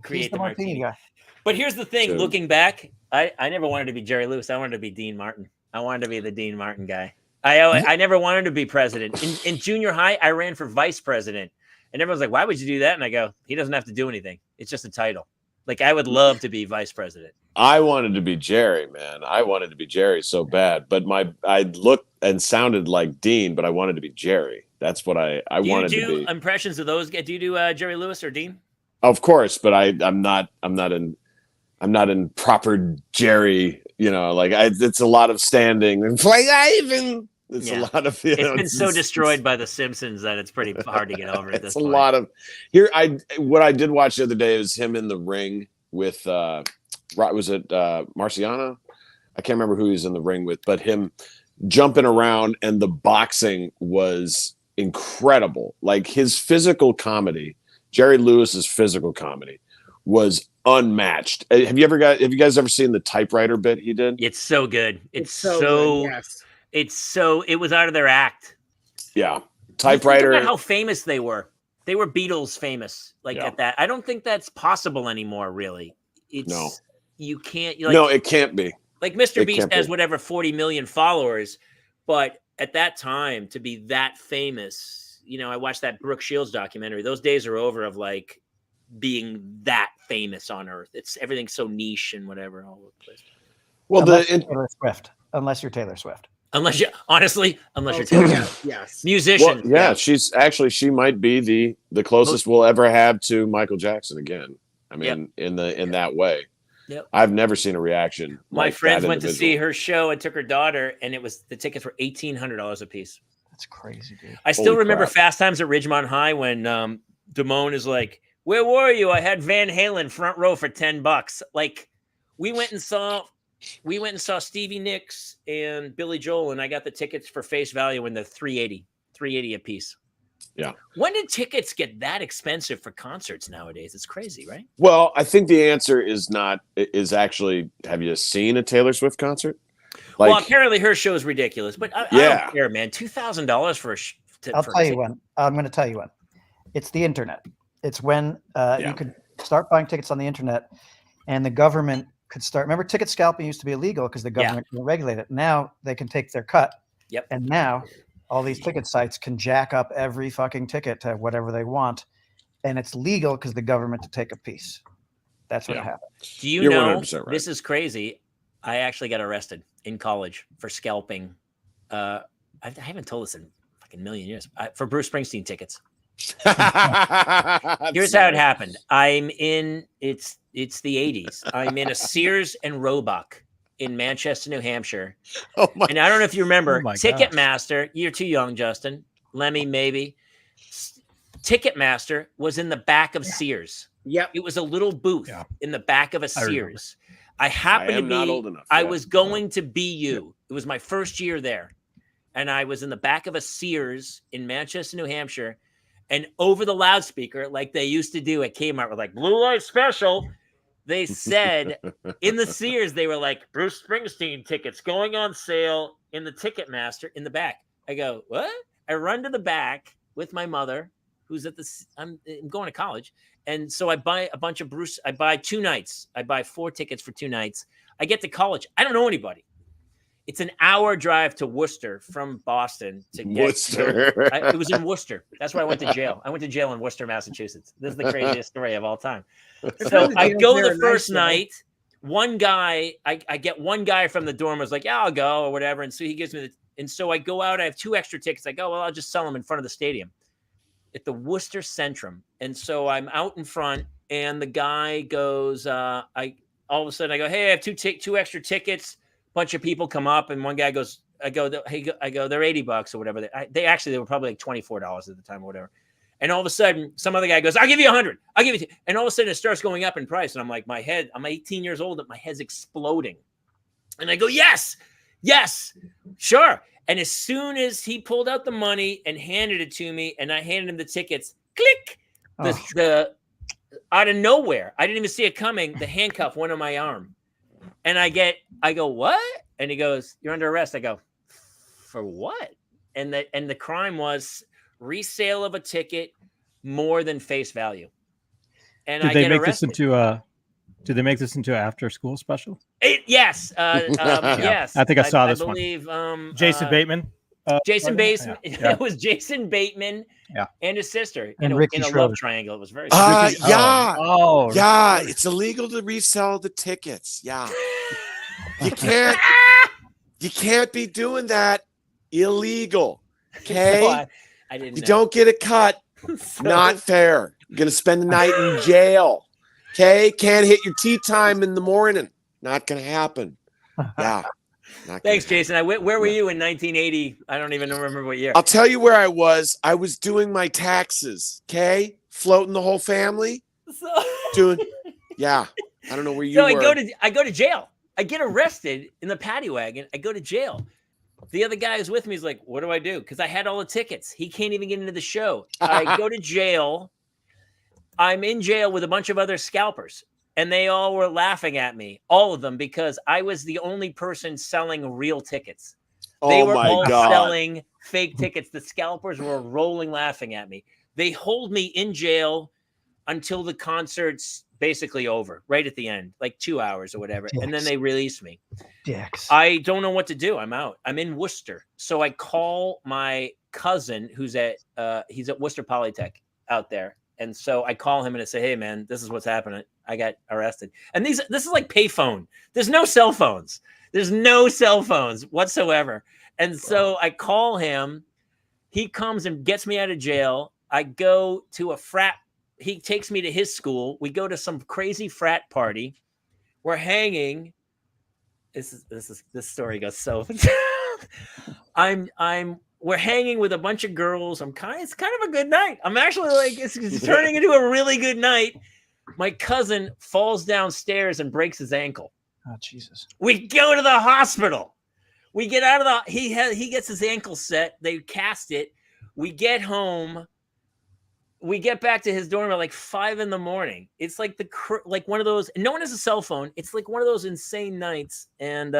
create the martini guy. But here's the thing: looking back, I never wanted to be Jerry Lewis. I wanted to be Dean Martin. I wanted to be the Dean Martin guy. I never wanted to be president. In junior high, I ran for vice president, and everyone's like, "Why would you do that?" And I go, "He doesn't have to do anything. It's just a title." Like I would love to be vice president. I wanted to be Jerry, man. I wanted to be Jerry so bad, but I looked and sounded like Dean, but I wanted to be Jerry. That's what I wanted to be. Do you do impressions of those? Do you do Jerry Lewis or Dean? Of course, but I'm not in proper Jerry. You know, like it's a lot of standing and like it's a lot of. It's been so destroyed by The Simpsons that it's pretty hard to get over at this point. It's a lot of here. What I did watch the other day was him in the ring with. Was it Marciano? I can't remember who he was in the ring with, but him jumping around and the boxing was incredible. Like his physical comedy, Jerry Lewis's physical comedy was unmatched. Have you guys ever seen the typewriter bit he did? It's so good. It's so good, yes. It was out of their act. Yeah. Typewriter. Think about how famous they were. They were Beatles famous, at that. I don't think that's possible anymore, really. You can't. No, it can't be. Like Mr. Beast has whatever 40 million followers, but at that time to be that famous, I watched that Brooke Shields documentary. Those days are over of like being that famous on Earth. Everything's so niche and whatever all over the place. Well, unless you're Taylor Swift. Unless you're Taylor Swift. Yes. Musician. Well, she might be the closest we'll ever have to Michael Jackson again. I mean, in that way. Yep. I've never seen a reaction. My friends went to see her show and took her daughter, and the tickets were $1,800 a piece. That's crazy, dude. I still remember Fast Times at Ridgemont High when Damone is like, "Where were you? I had Van Halen front row for $10." Like, we went and saw Stevie Nicks and Billy Joel, and I got the tickets for face value in the $380 a piece. Yeah. When did tickets get that expensive for concerts nowadays? It's crazy, right? Well, I think the answer is actually, have you seen a Taylor Swift concert? Well, apparently her show is ridiculous, but I don't care, man. $2,000 for I'll tell you when. I'm going to tell you when. It's the internet. It's when you could start buying tickets on the internet, and the government could start. Remember, ticket scalping used to be illegal because the government couldn't regulate it. Now they can take their cut. Yep. And now all these ticket sites can jack up every fucking ticket to whatever they want, and it's legal because the government to take a piece. That's what happened. Do you know? Right. This is crazy. I actually got arrested in college for scalping. I haven't told this in fucking million years. For Bruce Springsteen tickets. Here's how it happened. It's the 80s. I'm in a Sears and Roebuck in Manchester, New Hampshire. And I don't know if you remember, Ticketmaster, you're too young, Justin. Lemmy, maybe. Ticketmaster was in the back of Sears. Yep. It was a little booth in the back of a Sears. I happened to be not old enough. I was going to BU. It was my first year there. And I was in the back of a Sears in Manchester, New Hampshire. And over the loudspeaker, like they used to do at Kmart, with like Blue Light Special, they said in the Sears, they were like, Bruce Springsteen tickets going on sale in the Ticketmaster in the back. I go, what? I run to the back with my mother, who's I'm going to college. And so I buy a bunch of Bruce. I buy 2 nights. I buy 4 tickets for 2 nights. I get to college. I don't know anybody. It's an hour drive to Worcester from Boston to get Worcester. It was in Worcester. That's where I went to jail. I went to jail in Worcester, Massachusetts. This is the craziest story of all time. So I go the first night. One guy, I get one guy from the dorm was like, yeah, I'll go or whatever. And so he gives me and so I go out. I have 2 extra tickets. I go, well, I'll just sell them in front of the stadium at the Worcester Centrum. And so I'm out in front, and the guy goes, all of a sudden I go, hey, I have 2 extra tickets. Bunch of people come up, and one guy goes, I go, they're $80 or whatever. They were probably like $24 at the time or whatever. And all of a sudden, some other guy goes, I'll give you 100. I'll give you. And all of a sudden, it starts going up in price. And I'm like, I'm 18 years old, and my head's exploding. And I go, yes, sure. And as soon as he pulled out the money and handed it to me, and I handed him the tickets, click, the out of nowhere, I didn't even see it coming. The handcuff went on my arm. And I go, what? And he goes, you're under arrest. I go, for what? And the crime was resale of a ticket more than face value. And did they make this into an after school special? Yes. Yes. I think I saw this believe, one. Jason Bateman. Jason Bateman. Yeah. It was Jason Bateman and his sister in a love triangle. It was very it's illegal to resell the tickets. Yeah. You can't be doing that. Illegal. Okay. So I didn't know. Don't get a cut. Not fair. You're gonna spend the night in jail. Okay. Can't hit your tea time in the morning. Not gonna happen. Yeah. Thanks, Jason. Where were you in 1980? I don't even remember what year. I'll tell you where I was. I was doing my taxes. Okay. Floating the whole family. I don't know where you were. I go to jail. I get arrested in the paddy wagon. I go to jail. The other guy who's with me is like, what do I do? Because I had all the tickets. He can't even get into the show. I go to jail. I'm in jail with a bunch of other scalpers, and they all were laughing at me, all of them, because I was the only person selling real tickets. They were all selling fake tickets. The scalpers were rolling laughing at me. They hold me in jail until the concert's basically over, right at the end, like 2 hours or whatever. And then they release me. I don't know what to do. I'm out. I'm in Worcester. So I call my cousin who's he's at Worcester Polytech out there. And so I call him and I say, hey man, this is what's happening. I got arrested. And this is like payphone. There's no cell phones. There's no cell phones whatsoever. And so I call him. He comes and gets me out of jail. I go to a frat. He takes me to his school. We go to some crazy frat party. We're hanging. This story goes so. We're hanging with a bunch of girls. It's kind of a good night. I'm actually like, it's turning into a really good night. My cousin falls downstairs and breaks his ankle. Oh, Jesus. We go to the hospital. We get out of he gets his ankle set. They cast it. We get home. We get back to his dorm at like 5 a.m. It's like like one of those, no one has a cell phone. It's like one of those insane nights. And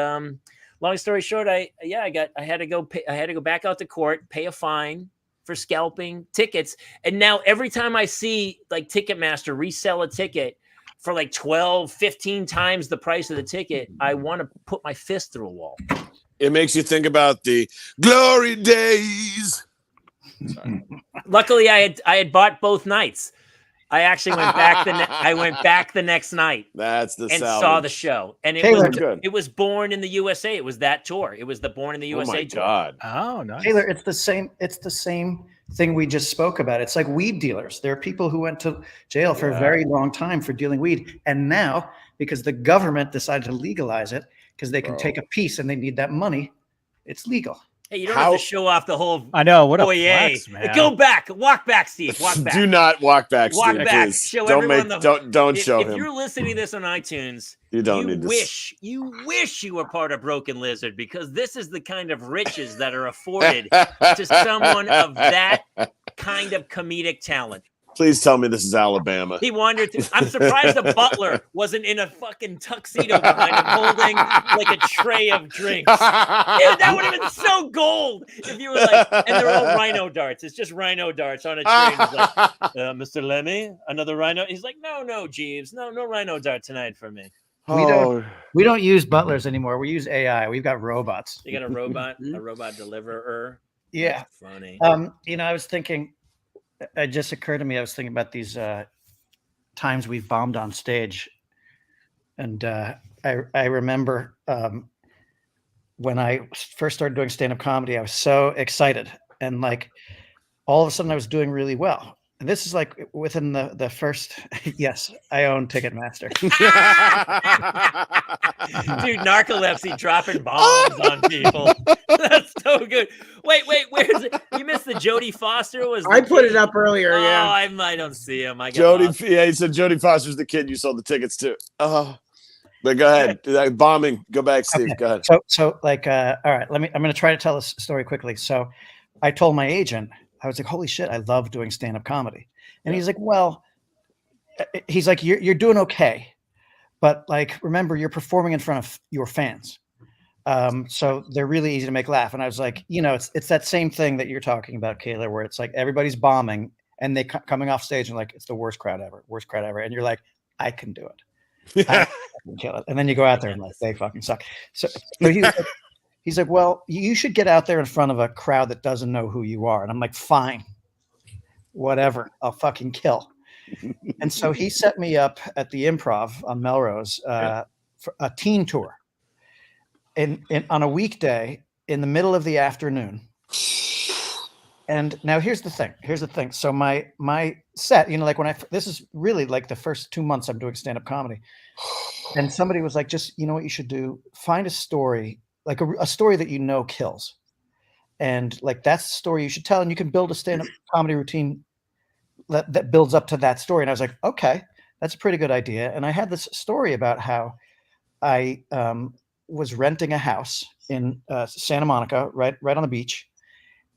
long story short, I had to go back out to court, pay a fine for scalping tickets. And now every time I see like Ticketmaster resell a ticket for like 12, 15 times the price of the ticket, I want to put my fist through a wall. It makes you think about the glory days. Sorry. Luckily, I had bought both nights. I actually went back the next night. That's the and salvage. Saw the show, and it was Born in the USA. It was that tour. It was the Born in the USA tour. Oh my God! Oh, nice. Taylor, it's the same thing we just spoke about. It's like weed dealers. There are people who went to jail for a very long time for dealing weed, and now because the government decided to legalize it because they can take a piece and they need that money, it's legal. Hey, you don't have to show off the whole. I know what a flex, man. Go back, walk back, Steve. Walk back. Do not walk back. Walk Steve, back. please. Show don't everyone don't show him. If you're listening to this on iTunes, you wish you were part of Broken Lizard, because this is the kind of riches that are afforded to someone of that kind of comedic talent. Please tell me this is Alabama. He wandered through. I'm surprised the butler wasn't in a fucking tuxedo behind him holding like a tray of drinks. Dude, that would have been so gold if you were like, and they're all rhino darts. It's just rhino darts on a tray. He's like, Mr. Lemmy, another rhino. He's like, no, Jeeves, no rhino dart tonight for me. We don't use butlers anymore. We use AI. We've got robots. You got a robot deliverer. Yeah. That's funny. I was thinking. It just occurred to me. I was thinking about these times we've bombed on stage, and I remember when I first started doing stand-up comedy, I was so excited, and like all of a sudden I was doing really well. And this is like within the first. Yes, I own Ticketmaster. Dude, narcolepsy dropping bombs on people. That's so good. Wait, where's it? You missed the Jodie Foster? I put it up earlier. Oh, yeah, I don't see him. I got Jodie. Yeah, he said Jodie Foster's the kid you sold the tickets to. But go ahead. Bombing. Go back, Steve. Okay. Go ahead. So like, all right. I'm going to try to tell this story quickly. So, I told my agent, I was like, holy shit, I love doing stand-up comedy. And he's like, well, you're doing okay. But like, remember, you're performing in front of your fans. So they're really easy to make laugh. And I was like, it's that same thing that you're talking about, Kayla, where it's like everybody's bombing and they coming off stage and like, it's the worst crowd ever. And you're like, I can do it. I can kill it. And then you go out there and like, they fucking suck. So he's like, well, you should get out there in front of a crowd that doesn't know who you are. And I'm like, fine, whatever, I'll fucking kill. And so he set me up at the Improv on Melrose for a teen tour. And on a weekday in the middle of the afternoon. And now here's the thing. So my set, this is really like the first 2 months I'm doing stand-up comedy. And somebody was like, just, what you should do? Find a story, like a story that kills. And like, that's the story you should tell. And you can build a stand-up comedy routine that builds up to that story. And I was like, okay, that's a pretty good idea. And I had this story about how I was renting a house in Santa Monica, right on the beach.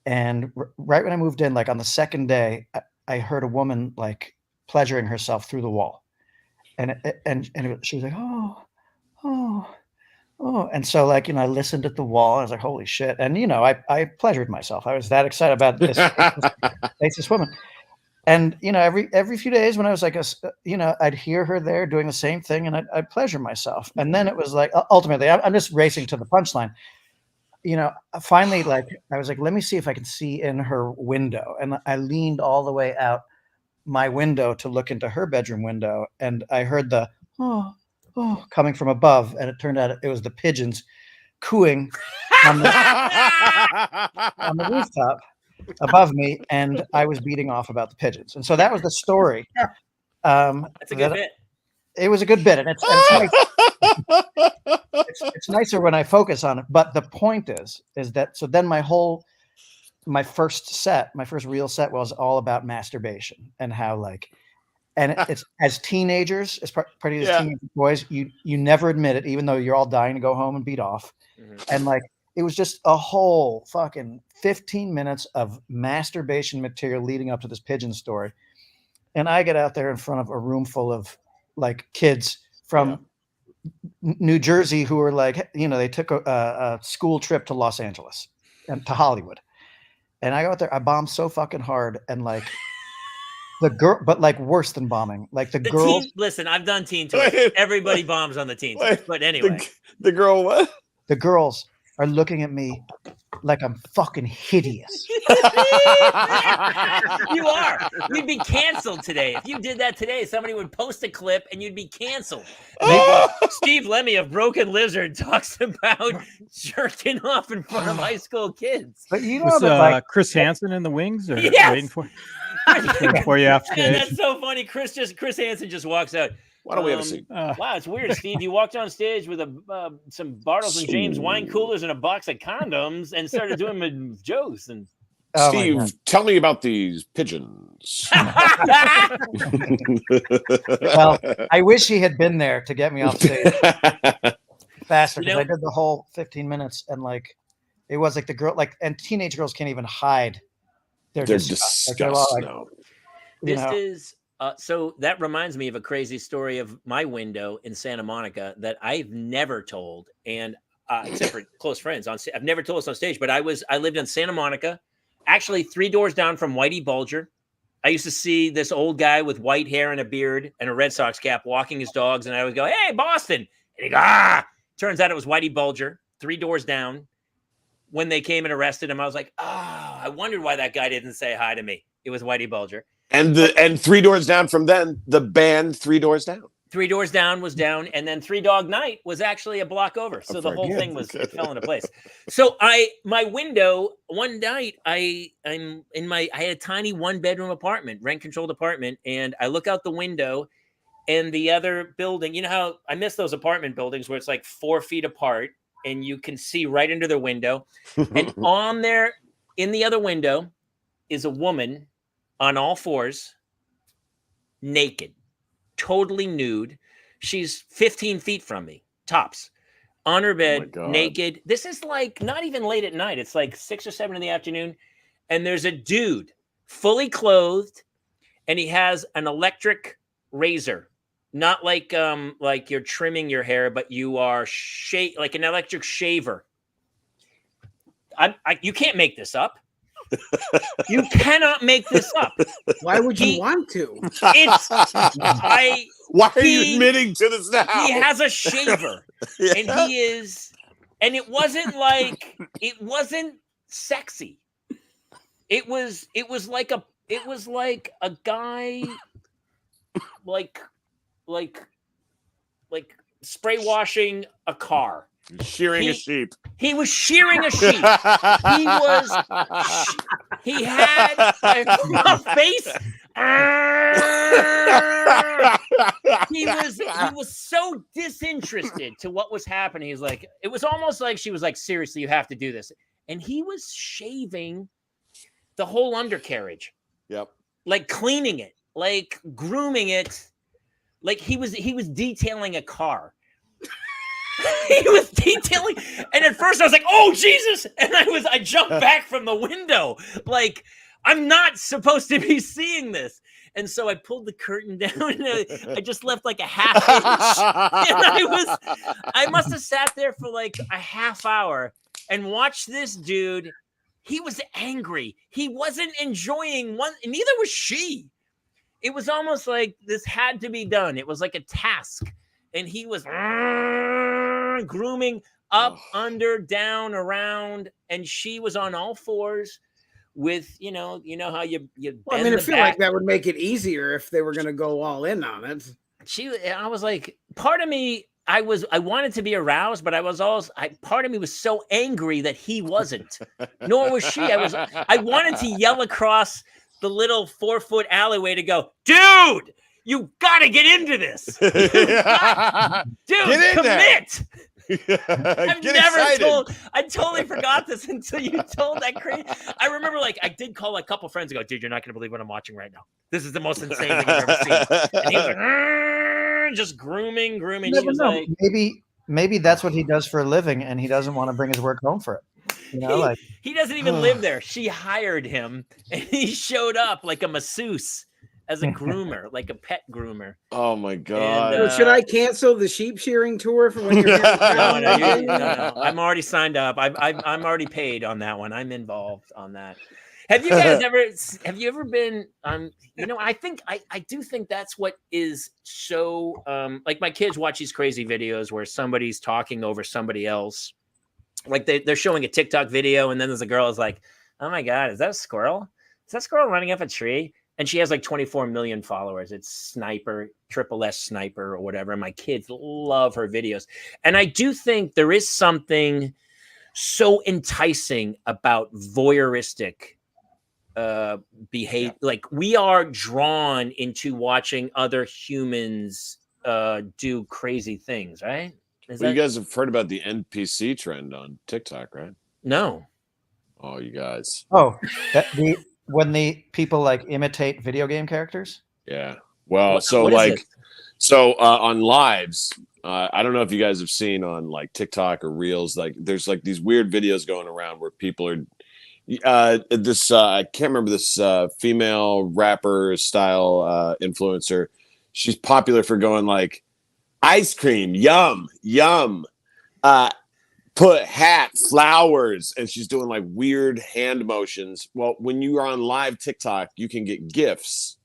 And right when I moved in, like on the second day, I heard a woman like pleasuring herself through the wall. And she was like, oh. And so like, I listened at the wall. I was like, holy shit. And, I pleasured myself. I was that excited about this faceless woman. And, every few days when I was like, I'd hear her there doing the same thing and I'd pleasure myself. And then it was like, ultimately, I'm just racing to the punchline. Finally, like, I was like, let me see if I can see in her window. And I leaned all the way out my window to look into her bedroom window. And I heard the, oh, coming from above. And it turned out it was the pigeons cooing on the rooftop above me. And I was beating off about the pigeons. And so that was the story. That's a good bit. It was a good bit. And it's nice. It's nicer when I focus on it. But the point is that, so then my first real set was all about masturbation and how like, and it's as teenagers, as part of these teenage boys, you never admit it, even though you're all dying to go home and beat off. Mm-hmm. And like, it was just a whole fucking 15 minutes of masturbation material leading up to this pigeon story. And I get out there in front of a room full of like kids from New Jersey who were like, they took a school trip to Los Angeles and to Hollywood. And I go out there, I bombed so fucking hard. And like the girl, but like worse than bombing, like the girls. Listen, I've done teen tours. Everybody bombs on the teen tours. But anyway. The girl what? The girls are looking at me like I'm fucking hideous. You are. You'd be canceled today. If you did that today, somebody would post a clip and you'd be canceled. Steve Lemme of Broken Lizard talks about jerking off in front of high school kids. But was Chris Hansen in the wings or waiting for you after stage? That's so funny. Chris Hansen just walks out. Why don't we have a seat? Wow, it's weird, Steve. You walked on stage with some Bartles and James wine coolers and a box of condoms and started doing jokes. And Steve, tell me about these pigeons. Well, I wish he had been there to get me off stage faster, because I did the whole 15 minutes and like it was like the girl, like, and teenage girls can't even hide their disgust. So that reminds me of a crazy story of my window in Santa Monica that I've never told, and except for close friends I've never told us on stage. But I lived in Santa Monica, actually 3 doors down from Whitey Bulger. I used to see this old guy with white hair and a beard and a Red Sox cap walking his dogs, and I would go, "Hey, Boston!" And he'd go, "Ah!" Turns out it was Whitey Bulger, 3 doors down. When they came and arrested him, I was like, I wondered why that guy didn't say hi to me. It was Whitey Bulger. And 3 doors down from then, the band 3 Doors Down. 3 Doors Down was down, and then 3 Dog Night was actually a block over. So the whole thing it fell into place. So my window one night, I had a tiny 1-bedroom apartment, rent-controlled apartment, and I look out the window, and the other building. You know how I miss those apartment buildings where it's like 4 feet apart, and you can see right into their window, and in the other window is a woman on all fours, naked, totally nude. She's 15 feet from me, tops, on her bed, naked. This is like not even late at night. It's like 6 or 7 in the afternoon. And there's a dude fully clothed, and he has an electric razor, not like you're trimming your hair, but you are like an electric shaver. You can't make this up. You cannot make this up. Why would you want to? Why are you admitting to this now? He has a shaver, and and it wasn't sexy. It was like a guy, like spray washing a car. Shearing a sheep. He was shearing a sheep. He had a face. He was so disinterested to what was happening. He's like, it was almost like she was like, seriously, you have to do this. And he was shaving the whole undercarriage. Yep. Like cleaning it, like grooming it. Like he was detailing a car. He was detailing, and at first I was like, "Oh Jesus!" And I jumped back from the window, like I'm not supposed to be seeing this. And so I pulled the curtain down and I just left like a half inch. And I must have sat there for like a half hour and watched this dude. He was angry. He wasn't enjoying one, and neither was she. It was almost like this had to be done. It was like a task. And he was grooming up, under, down, around, and she was on all fours with, you know how you well, I mean, I feel like that would make it easier if they were going to go all in on it. I was like, part of me, I wanted to be aroused, but I was also, part of me was so angry that he wasn't, nor was she. I wanted to yell across the little 4-foot alleyway to go, dude, you got to get into this. Dude, commit. I totally forgot this until you told that crazy. I remember, like, I did call a couple friends and go, dude, you're not going to believe what I'm watching right now. This is the most insane thing I've ever seen. And he was like, just grooming. She was like, maybe that's what he does for a living, and he doesn't want to bring his work home for it. You know, he doesn't even live there. She hired him, and he showed up like a masseuse. As a groomer, like a pet groomer. Oh my God! And, should I cancel the sheep shearing tour for when you're here? No. I'm already signed up. I'm already paid on that one. I'm involved on that. Have you guys ever been? I think I do think that's what is so. Like my kids watch these crazy videos where somebody's talking over somebody else. Like they're showing a TikTok video, and then there's a girl who's like, "Oh my God, is that a squirrel? Is that squirrel running up a tree?" And she has like 24 million followers. It's Sniper, S Sniper or whatever. And my kids love her videos. And I do think there is something so enticing about voyeuristic behavior. Like we are drawn into watching other humans do crazy things, right? You guys have heard about the NPC trend on TikTok, right? No. Oh, you guys. Oh, when the people like imitate video game characters. Yeah. Well, on lives, I don't know if you guys have seen on like TikTok or Reels, like there's like these weird videos going around where people are I can't remember this female rapper style influencer. She's popular for going like ice cream, yum, put hat, flowers, and she's doing like weird hand motions. Well, when you are on live TikTok, you can get GIFs.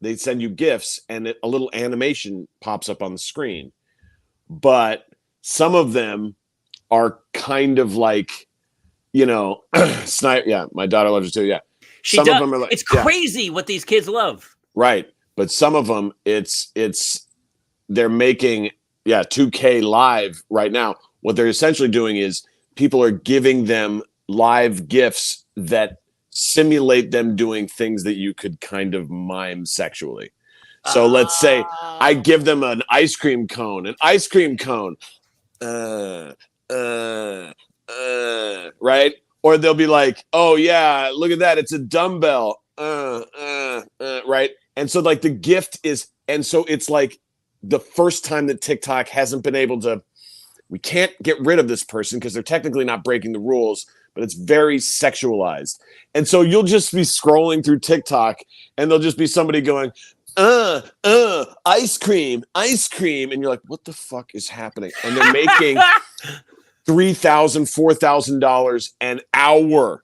They send you GIFs, and a little animation pops up on the screen. But some of them are kind of like, snipe. Yeah, my daughter loves it too. Yeah, of them are like, it's crazy what these kids love. Right, but some of them, they're making 2K live right now. What they're essentially doing is people are giving them live GIFs that simulate them doing things that you could kind of mime sexually. So let's say I give them an ice cream cone, right? Or they'll be like, oh yeah, look at that. It's a dumbbell, right? And so like the gift is, and so it's like the first time that TikTok hasn't been able to, we can't get rid of this person because they're technically not breaking the rules, but it's very sexualized. And so you'll just be scrolling through TikTok and there'll just be somebody going, ice cream. And you're like, what the fuck is happening? And they're making $3,000, $4,000 an hour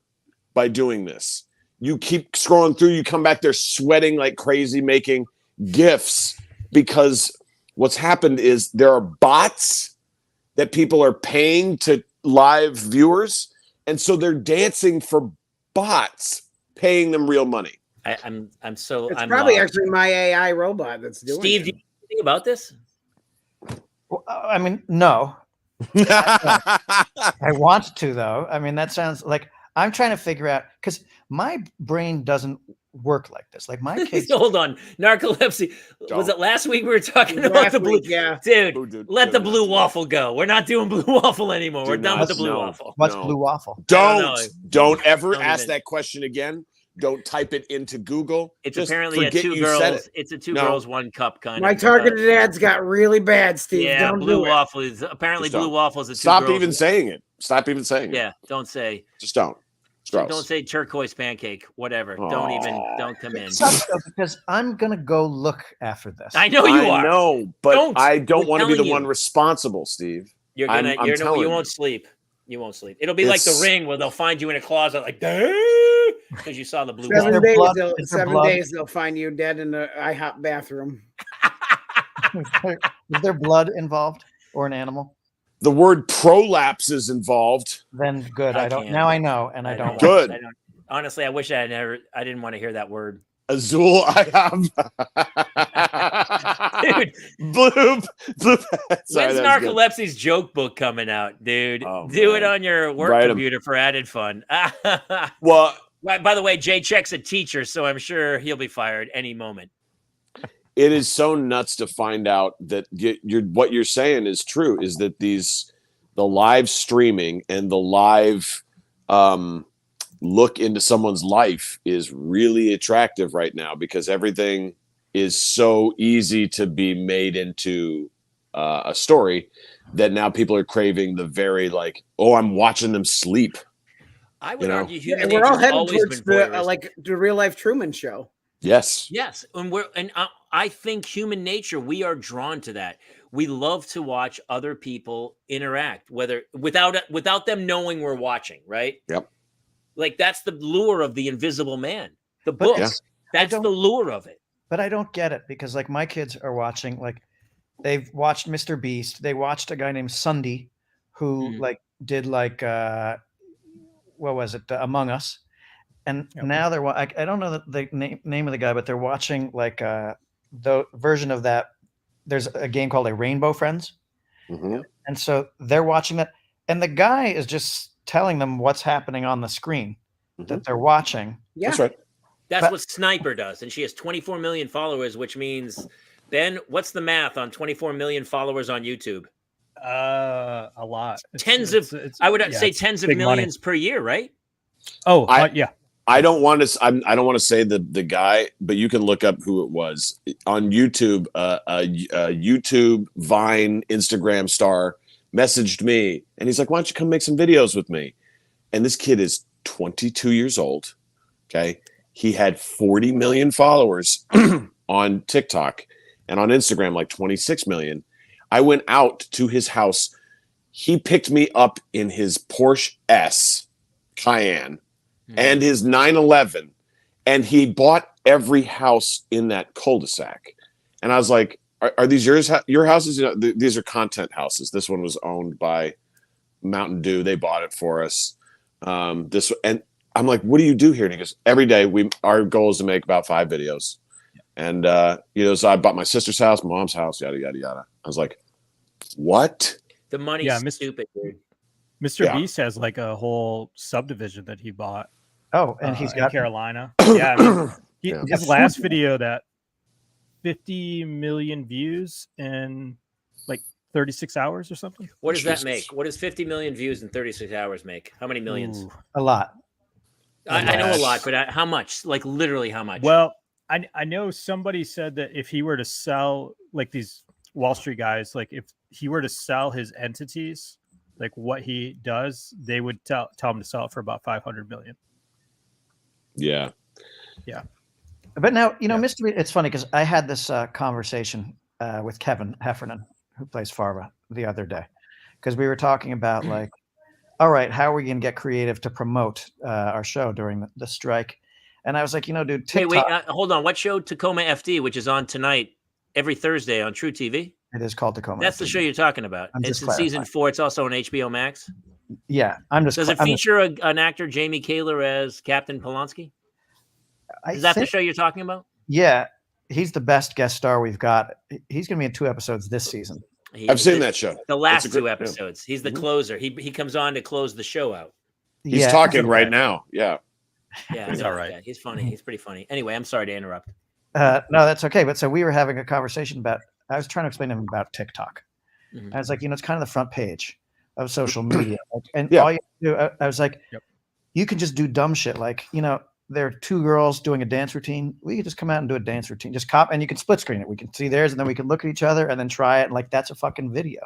by doing this. You keep scrolling through, you come back there sweating like crazy, making GIFs, because what's happened is there are bots that people are paying to live viewers. And so they're dancing for bots, paying them real money. I'm probably actually my AI robot that's doing Steve, it. do you know anything about this? Well, I mean, no. I want to, though. I mean, that sounds like I'm trying to figure out, because my brain doesn't work like this. Like my kids. Hold on, narcolepsy. Was it last week we were talking about the blue? Yeah, dude, let the blue waffle go. We're not doing blue waffle anymore. We're done with the blue waffle. What's blue waffle? Don't ever ask that question again. Don't type it into Google. It's just apparently a two girls. It's a two girls, one cup kind of. My targeted ads got really bad, Steve. Yeah, don't blue do waffle is apparently blue waffle is a two Stop girls. even saying it. Stop even saying it. Yeah, don't say. Just don't. So don't say turquoise pancake, whatever. Don't come in. It sucks though, because I'm gonna go look after this. I know you are. I know, but I don't want to be the one responsible, Steve. You won't sleep. You won't sleep. It'll be like The Ring, where they'll find you in a closet, like because you saw the blue. 7 days they'll find you dead in the IHOP bathroom. Is there blood involved or an animal? The word prolapse is involved. Then good. I don't. Now I know, and I don't. Good. Honestly, I wish I didn't want to hear that word. Azul, I have. Dude, bloop. When's Narcolepsy's joke book coming out, dude? Do it on your work computer for added fun. Well, by the way, Jay Check's a teacher, so I'm sure he'll be fired any moment. It is so nuts to find out that what you're saying is true, is that the live streaming and the live look into someone's life is really attractive right now, because everything is so easy to be made into a story that now people are craving the very I'm watching them sleep. I would argue we're all headed towards the real life Truman Show. Yes. And I think human nature, we are drawn to that. We love to watch other people interact, whether without them knowing we're watching, right? Yep. Like that's the lure of The Invisible Man, the book. That's the lure of it. But I don't get it, because like my kids are watching, they've watched Mr. Beast. They watched a guy named Sunday who did what was it? Among Us. And now they're, I don't know the name of the guy, but they're watching the version of that. There's a game called Rainbow Friends. Mm-hmm. And so they're watching that. And the guy is just telling them what's happening on the screen that they're watching. Yeah. That's right. That's what Sniper does. And she has 24 million followers, which means, Ben, what's the math on 24 million followers on YouTube? A lot. I would say tens of millions per year, right? Oh, yeah. I don't want to say the guy, but you can look up who it was on YouTube. A YouTube, Vine, Instagram star messaged me, and he's like, "Why don't you come make some videos with me?" And this kid is 22 years old. Okay, he had 40 million followers on TikTok, and on Instagram like 26 million. I went out to his house. He picked me up in his Porsche S Cayenne and his 911, and he bought every house in that cul-de-sac. And I was like, are these your houses? These are content houses. This one was owned by Mountain Dew. They bought it for us. And I'm like, what do you do here? And he goes, every day our goal is to make about 5 videos. And so I bought my sister's house, my mom's house, yada yada yada. I was like, what? The money's stupid, dude. Mr. Beast has a whole subdivision that he bought. Oh, and he's got Carolina. Yeah, his last video, that 50 million views in 36 hours or something. What does that make? What does 50 million views in 36 hours make? How many millions? A lot. I know a lot, but how much? Literally how much? Well, I know somebody said that if he were to sell, these Wall Street guys, if he were to sell his entities, what he does, they would tell him to sell it for about 500 million. Yeah. But now, Mr. Beast, it's funny because I had this conversation with Kevin Heffernan, who plays Farva, the other day, because we were talking about all right, how are we going to get creative to promote our show during the strike? And I was like, dude, TikTok. Wait, hold on. What show? Tacoma FD, which is on tonight every Thursday on True TV. It is called Tacoma. That's FD. the show you're talking about. It's in season 4. It's also on HBO Max. Yeah, Does it feature an actor, Jamie Kaler, as Captain Polanski? Is that the show you're talking about? Yeah, he's the best guest star we've got. He's going to be in 2 episodes this season. I've seen that show. The last 2 episodes. He's the closer. He comes on to close the show out. He's talking right now. Yeah. Yeah, he's all right. He's funny. He's pretty funny. Anyway, I'm sorry to interrupt. No, that's okay. But so we were having a conversation about. I was trying to explain to him about TikTok. I was like, it's kind of the front page of social media, and all you do. I was like, you can just do dumb shit. There are 2 girls doing a dance routine. We could just come out and do a dance routine. Just and you can split screen it. We can see theirs, and then we can look at each other and then try it. And that's a fucking video.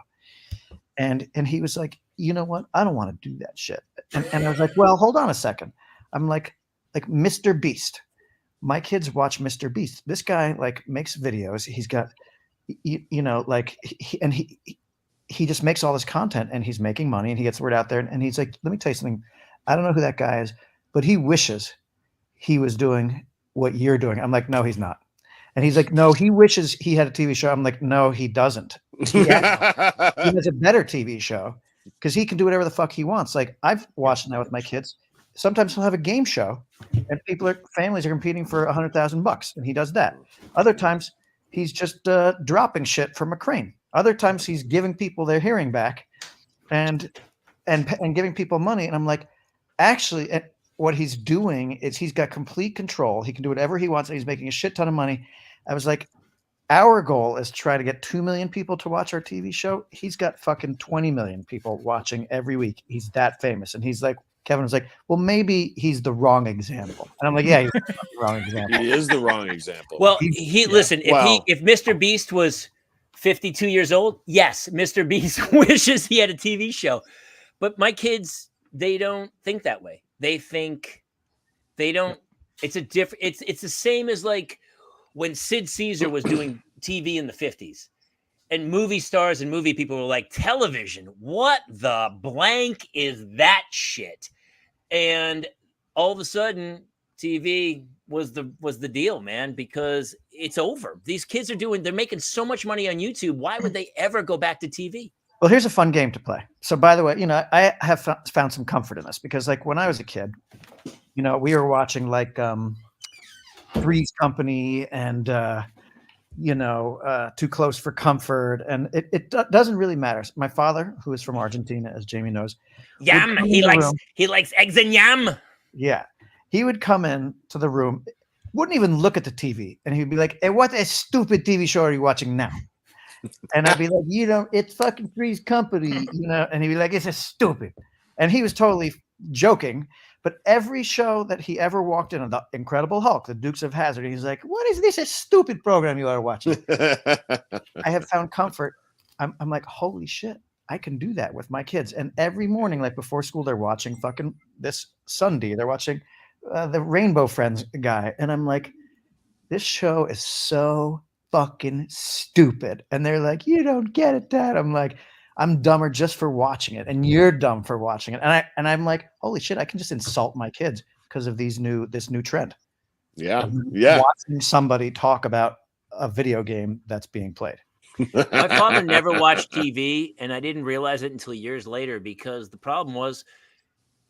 And he was like, you know what? I don't want to do that shit. And I was like, well, hold on a second. I'm like Mr. Beast. My kids watch Mr. Beast. This guy like makes videos. He's got, you know, like he just makes all this content and he's making money and he gets the word out there. And he's like, let me tell you something. I don't know who that guy is, but he wishes he was doing what you're doing. I'm like, no, he's not. And he's like, no, he wishes he had a TV show. I'm like, no, he doesn't. He has a better TV show because he can do whatever the fuck he wants. Like I've watched now with my kids. Sometimes he'll have a game show and families are competing for $100,000 and he does that. Other times he's just dropping shit from a crane. Other times he's giving people their hearing back and giving people money. And I'm like, actually, what he's doing is he's got complete control. He can do whatever he wants. And he's making a shit ton of money. I was like, our goal is to try to get 2 million people to watch our TV show. He's got fucking 20 million people watching every week. He's that famous. And he's like, Kevin was like, well, maybe he's the wrong example. And I'm like, yeah, he's the wrong example. He is the wrong example. Well, listen, if Mr. Beast was 52 years old, yes, Mr. Beast wishes he had a TV show. But my kids, they don't think that way. They think it's the same as like when Sid Caesar was doing TV in the 50s and movie stars and movie people were like, television, what the blank is that shit? And all of a sudden TV was the deal, man, because it's over. These kids they're making so much money on YouTube. Why would they ever go back to TV? Well, here's a fun game to play. So, by the way, you know, I have found some comfort in this because, like, when I was a kid, you know, we were watching like Three's Company and Too Close for Comfort, and it doesn't really matter. My father, who is from Argentina, as Jamie knows, yam. He likes eggs and yam. Yeah, he would come in to the room, wouldn't even look at the TV, and he'd be like, "Hey, what a stupid TV show are you watching now?" And I'd be like, it's fucking Three's Company, you know, and he'd be like, it's a stupid. And he was totally joking. But every show that he ever walked in, the Incredible Hulk, the Dukes of Hazzard, he's like, what is this a stupid program you are watching? I have found comfort. I'm like, holy shit, I can do that with my kids. And every morning, like before school, they're watching fucking this Sunday. They're watching the Rainbow Friends guy. And I'm like, this show is so fucking stupid. And they're like, you don't get it, Dad. I'm like, I'm dumber just for watching it, and you're dumb for watching it. And I'm like, holy shit, I can just insult my kids because of this new trend. Yeah. Watching somebody talk about a video game that's being played. My father never watched TV, and I didn't realize it until years later because the problem was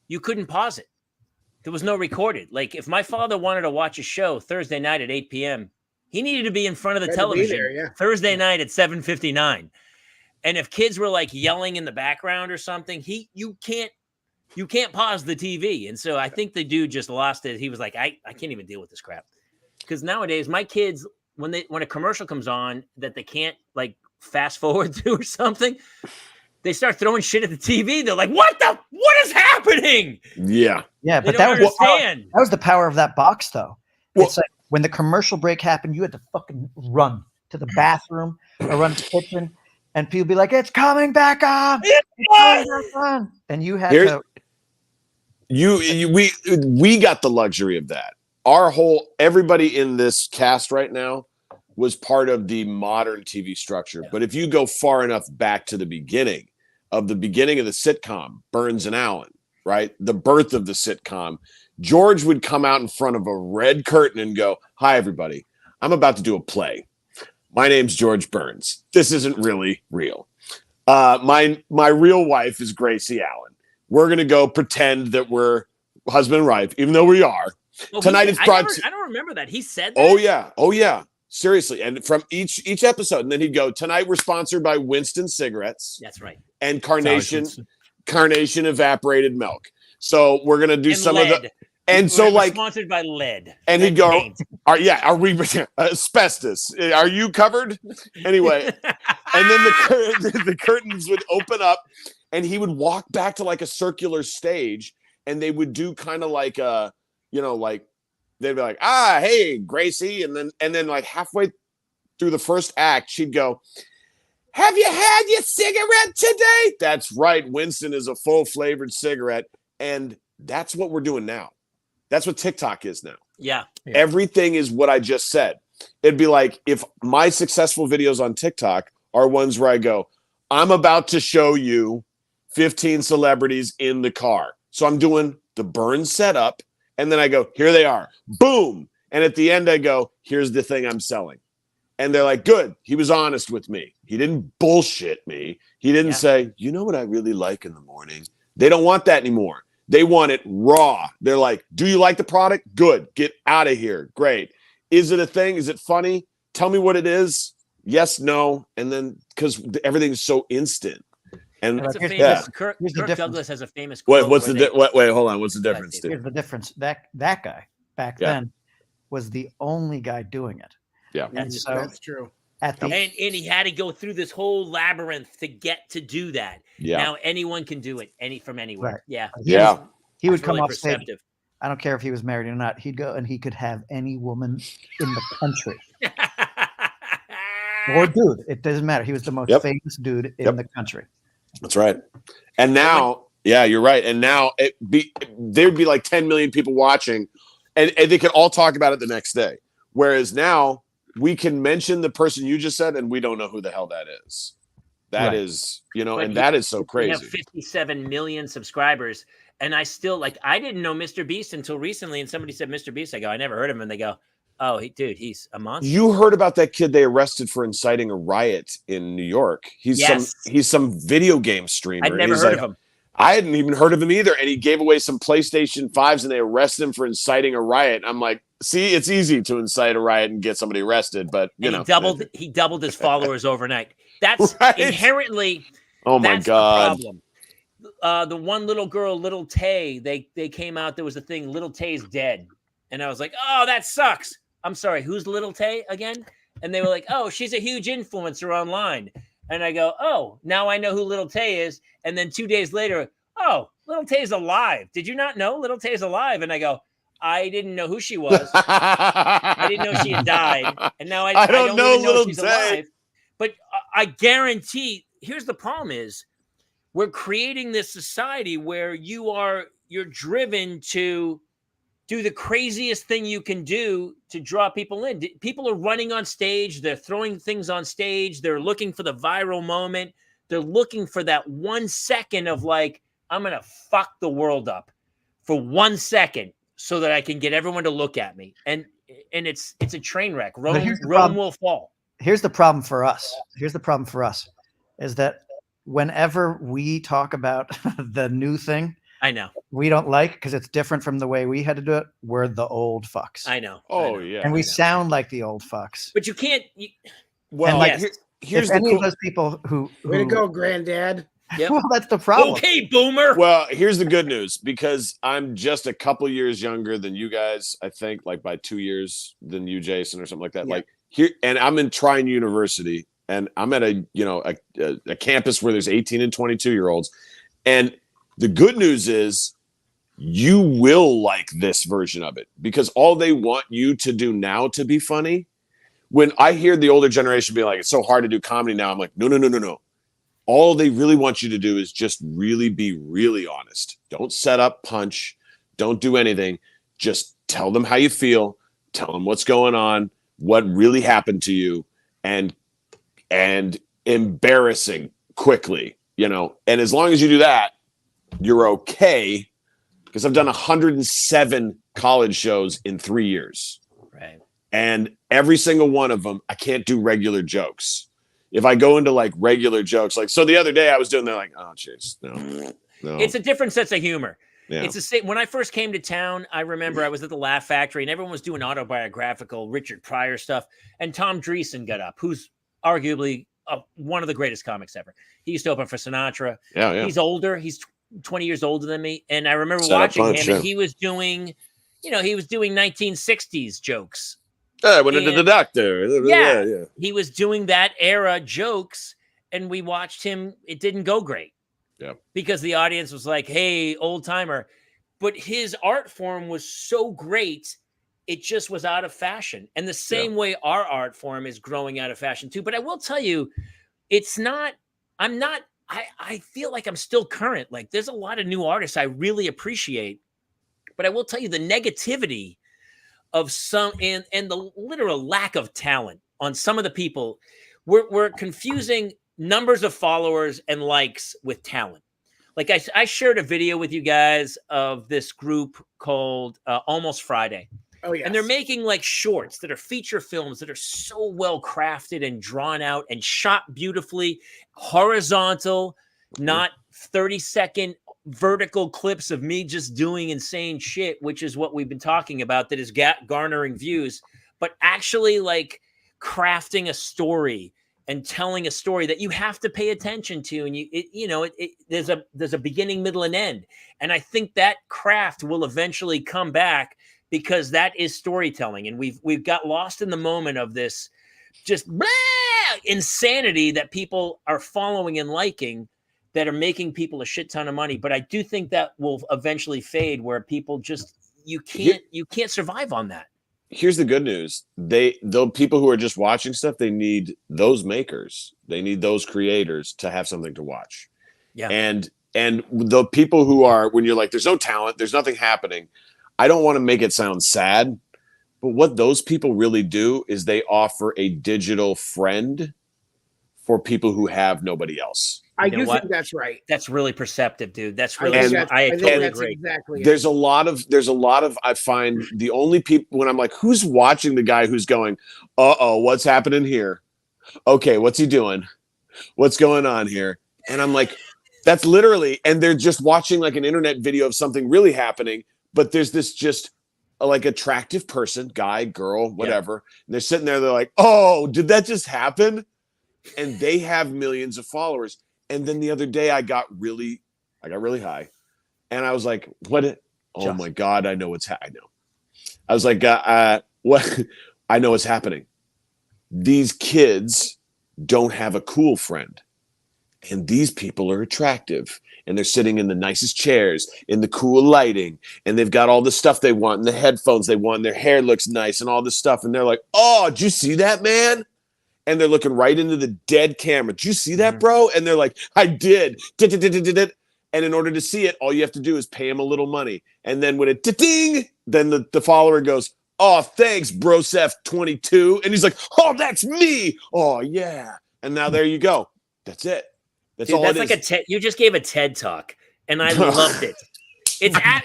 you couldn't pause it. There was no recorded. Like if my father wanted to watch a show Thursday night at 8 p.m., he needed to be in front of the television Thursday night at 7:59. And if kids were like yelling in the background or something, you can't pause the TV. And so I think the dude just lost it. He was like, I can't even deal with this crap. Because nowadays my kids, when a commercial comes on that they can't like fast forward to or something, they start throwing shit at the TV. They're like, what is happening? Yeah, but that was the power of that box though. Well, it's like when the commercial break happened, you had to fucking run to the bathroom or run to the kitchen. And people be like, it's coming back on. And you had to. We got the luxury of that. Everybody in this cast right now was part of the modern TV structure. Yeah. But if you go far enough back to the beginning of the sitcom, Burns and Allen, right? The birth of the sitcom, George would come out in front of a red curtain and go, hi, everybody. I'm about to do a play. My name's George Burns. This isn't really real. My real wife is Gracie Allen. We're going to go pretend that we're husband and wife, even though we are. Well, Tonight it's brought I don't remember that. He said that? Oh, yeah. Seriously. And from each episode, and then he'd go, tonight we're sponsored by Winston Cigarettes. That's right. And Carnation Evaporated Milk. So we're going to do some lead. Of the... And so, like, sponsored by lead. And he'd go, are we asbestos? Are you covered? Anyway, and then the curtains would open up, and he would walk back to like a circular stage, and they would do kind of like like they'd be like, hey, Gracie, and then like halfway through the first act, she'd go, have you had your cigarette today? That's right, Winston is a full flavored cigarette, and that's what we're doing now. That's what TikTok is now. Yeah. Everything is what I just said. It'd be like if my successful videos on TikTok are ones where I go, I'm about to show you 15 celebrities in the car. So I'm doing the burn setup, and then I go, here they are. Boom. And at the end, I go, here's the thing I'm selling. And they're like, good. He was honest with me. He didn't bullshit me. He didn't say, you know what I really like in the morning? They don't want that anymore. They want it raw. They're like, do you like the product? Good. Get out of here. Great. Is it a thing? Is it funny? Tell me what it is. Yes, no. And then because everything's so instant. And that's a famous, Kirk Douglas has a famous quote. What's the wait, hold on. What's the difference? Here's the difference. That guy back then was the only guy doing it. Yeah. And so that's true. And he had to go through this whole labyrinth to get to do that. Yeah. Now anyone can do it from anywhere. Right. Yeah. Yeah. He would come off stage. I don't care if he was married or not. He'd go and he could have any woman in the country. Or dude. It doesn't matter. He was the most famous dude in the country. That's right. And now, yeah, you're right. And now there'd be like 10 million people watching, and they could all talk about it the next day. Whereas now we can mention the person you just said, and we don't know who the hell that is. That is, and that is so crazy. We have 57 million subscribers, and I still I didn't know Mr. Beast until recently, and somebody said Mr. Beast. I go, I never heard of him, and they go, oh, dude, he's a monster. You heard about that kid they arrested for inciting a riot in New York? He's some video game streamer. I'd never heard of him. I hadn't even heard of him either. And he gave away some PlayStation 5s, and they arrested him for inciting a riot. I'm like, see, it's easy to incite a riot and get somebody arrested, but he doubled his followers overnight. That's inherently my God. the problem. The one little girl, Little Tay, they came out, there was a thing, Little Tay's dead. And I was like, oh, that sucks. I'm sorry, who's Little Tay again? And they were like, oh, she's a huge influencer online. And I go, oh, now I know who Little Tay is. And then 2 days later, oh, Little Tay's alive. Did you not know Little Tay's alive? And I go, I didn't know who she was. I didn't know she had died. And now I don't know Little she's Tay. Alive. But I guarantee, here's the problem is, we're creating this society where you're driven to do the craziest thing you can do to draw people in. People are running on stage. They're throwing things on stage. They're looking for the viral moment. They're looking for that 1 second of I'm going to fuck the world up for 1 second so that I can get everyone to look at me. And it's a train wreck. Rome will fall. Here's the problem for us. Is that whenever we talk about the new thing, I know we don't like because it's different from the way we had to do it. We're the old fucks. I know. Oh, yeah. And we sound like the old fucks. But you can't. Well, here's any of those people who way to go, granddad. Yep. Well, that's the problem. Okay, boomer. Well, here's the good news, because I'm just a couple years younger than you guys. I think by 2 years than you, Jason, or something like that. Yeah. And I'm in Trine University, and I'm at a campus where there's 18 and 22-year-olds, and the good news is you will like this version of it, because all they want you to do now to be funny. When I hear the older generation be like, it's so hard to do comedy now, I'm like, no. All they really want you to do is just really be really honest. Don't set up, punch. Don't do anything. Just tell them how you feel. Tell them what's going on, what really happened to you, and embarrassing quickly, And as long as you do that, you're okay, because I've done 107 college shows in 3 years. Right. And every single one of them, I can't do regular jokes. If I go into regular jokes, so the other day I was doing, they're like, oh, jeez, no. It's a different sense of humor. Yeah. It's the same. When I first came to town, I remember I was at the Laugh Factory and everyone was doing autobiographical Richard Pryor stuff. And Tom Dreesen got up, who's arguably one of the greatest comics ever. He used to open for Sinatra. Yeah. He's older. He's 20 years older than me. And I remember watching him, and he was doing 1960s jokes. I went into the doctor. Yeah. He was doing that era jokes, and we watched him. It didn't go great. Yeah. Because the audience was like, hey, old timer. But his art form was so great, it just was out of fashion. And the same way our art form is growing out of fashion too. But I will tell you, I feel like I'm still current. There's a lot of new artists I really appreciate. But I will tell you the negativity of some and the literal lack of talent on some of the people. We're confusing numbers of followers and likes with talent. Like I shared a video with you guys of this group called Almost Friday. Oh yeah. And they're making like shorts that are feature films that are so well crafted and drawn out and shot beautifully, horizontal, not 30-second vertical clips of me just doing insane shit, which is what we've been talking about that is garnering views, but actually like crafting a story and telling a story that you have to pay attention to. And there's a beginning, middle, and end. And I think that craft will eventually come back because that is storytelling. And we've got lost in the moment of this just insanity that people are following and liking that are making people a shit ton of money. But I do think that will eventually fade where people just, you can't survive on that. Here's the good news. The people who are just watching stuff, they need those makers. They need those creators to have something to watch. Yeah. And the people who are, when you're like, there's no talent, there's nothing happening. I don't want to make it sound sad, but what those people really do is they offer a digital friend for people who have nobody else. I do think that's right. That's really perceptive, dude. That's really, I totally agree. Exactly. There's a lot of, I find the only people when I'm like, who's watching the guy who's going, what's happening here? Okay, what's he doing? What's going on here? And I'm like, that's literally, and they're just watching like an internet video of something really happening, but there's this just like attractive person, guy, girl, whatever. Yeah. And they're sitting there, they're like, oh, did that just happen? And they have millions of followers. And then the other day I got really high, and I was like, "What? Oh my God! I know what's I know." I was like, "What? I know what's happening. These kids don't have a cool friend, and these people are attractive, and they're sitting in the nicest chairs, in the cool lighting, and they've got all the stuff they want, and the headphones they want, and their hair looks nice, and all this stuff, and they're like, oh, did you see that, man?" And they're looking right into the dead camera. Did you see that, bro? And they're like, I did. And in order to see it, all you have to do is pay him a little money. And then when it ding, then the follower goes, oh, thanks, Brosef22. And he's like, oh, that's me. Oh, yeah. And now there you go. That's it. That's all it is. That's like you just gave a TED talk, and I loved it.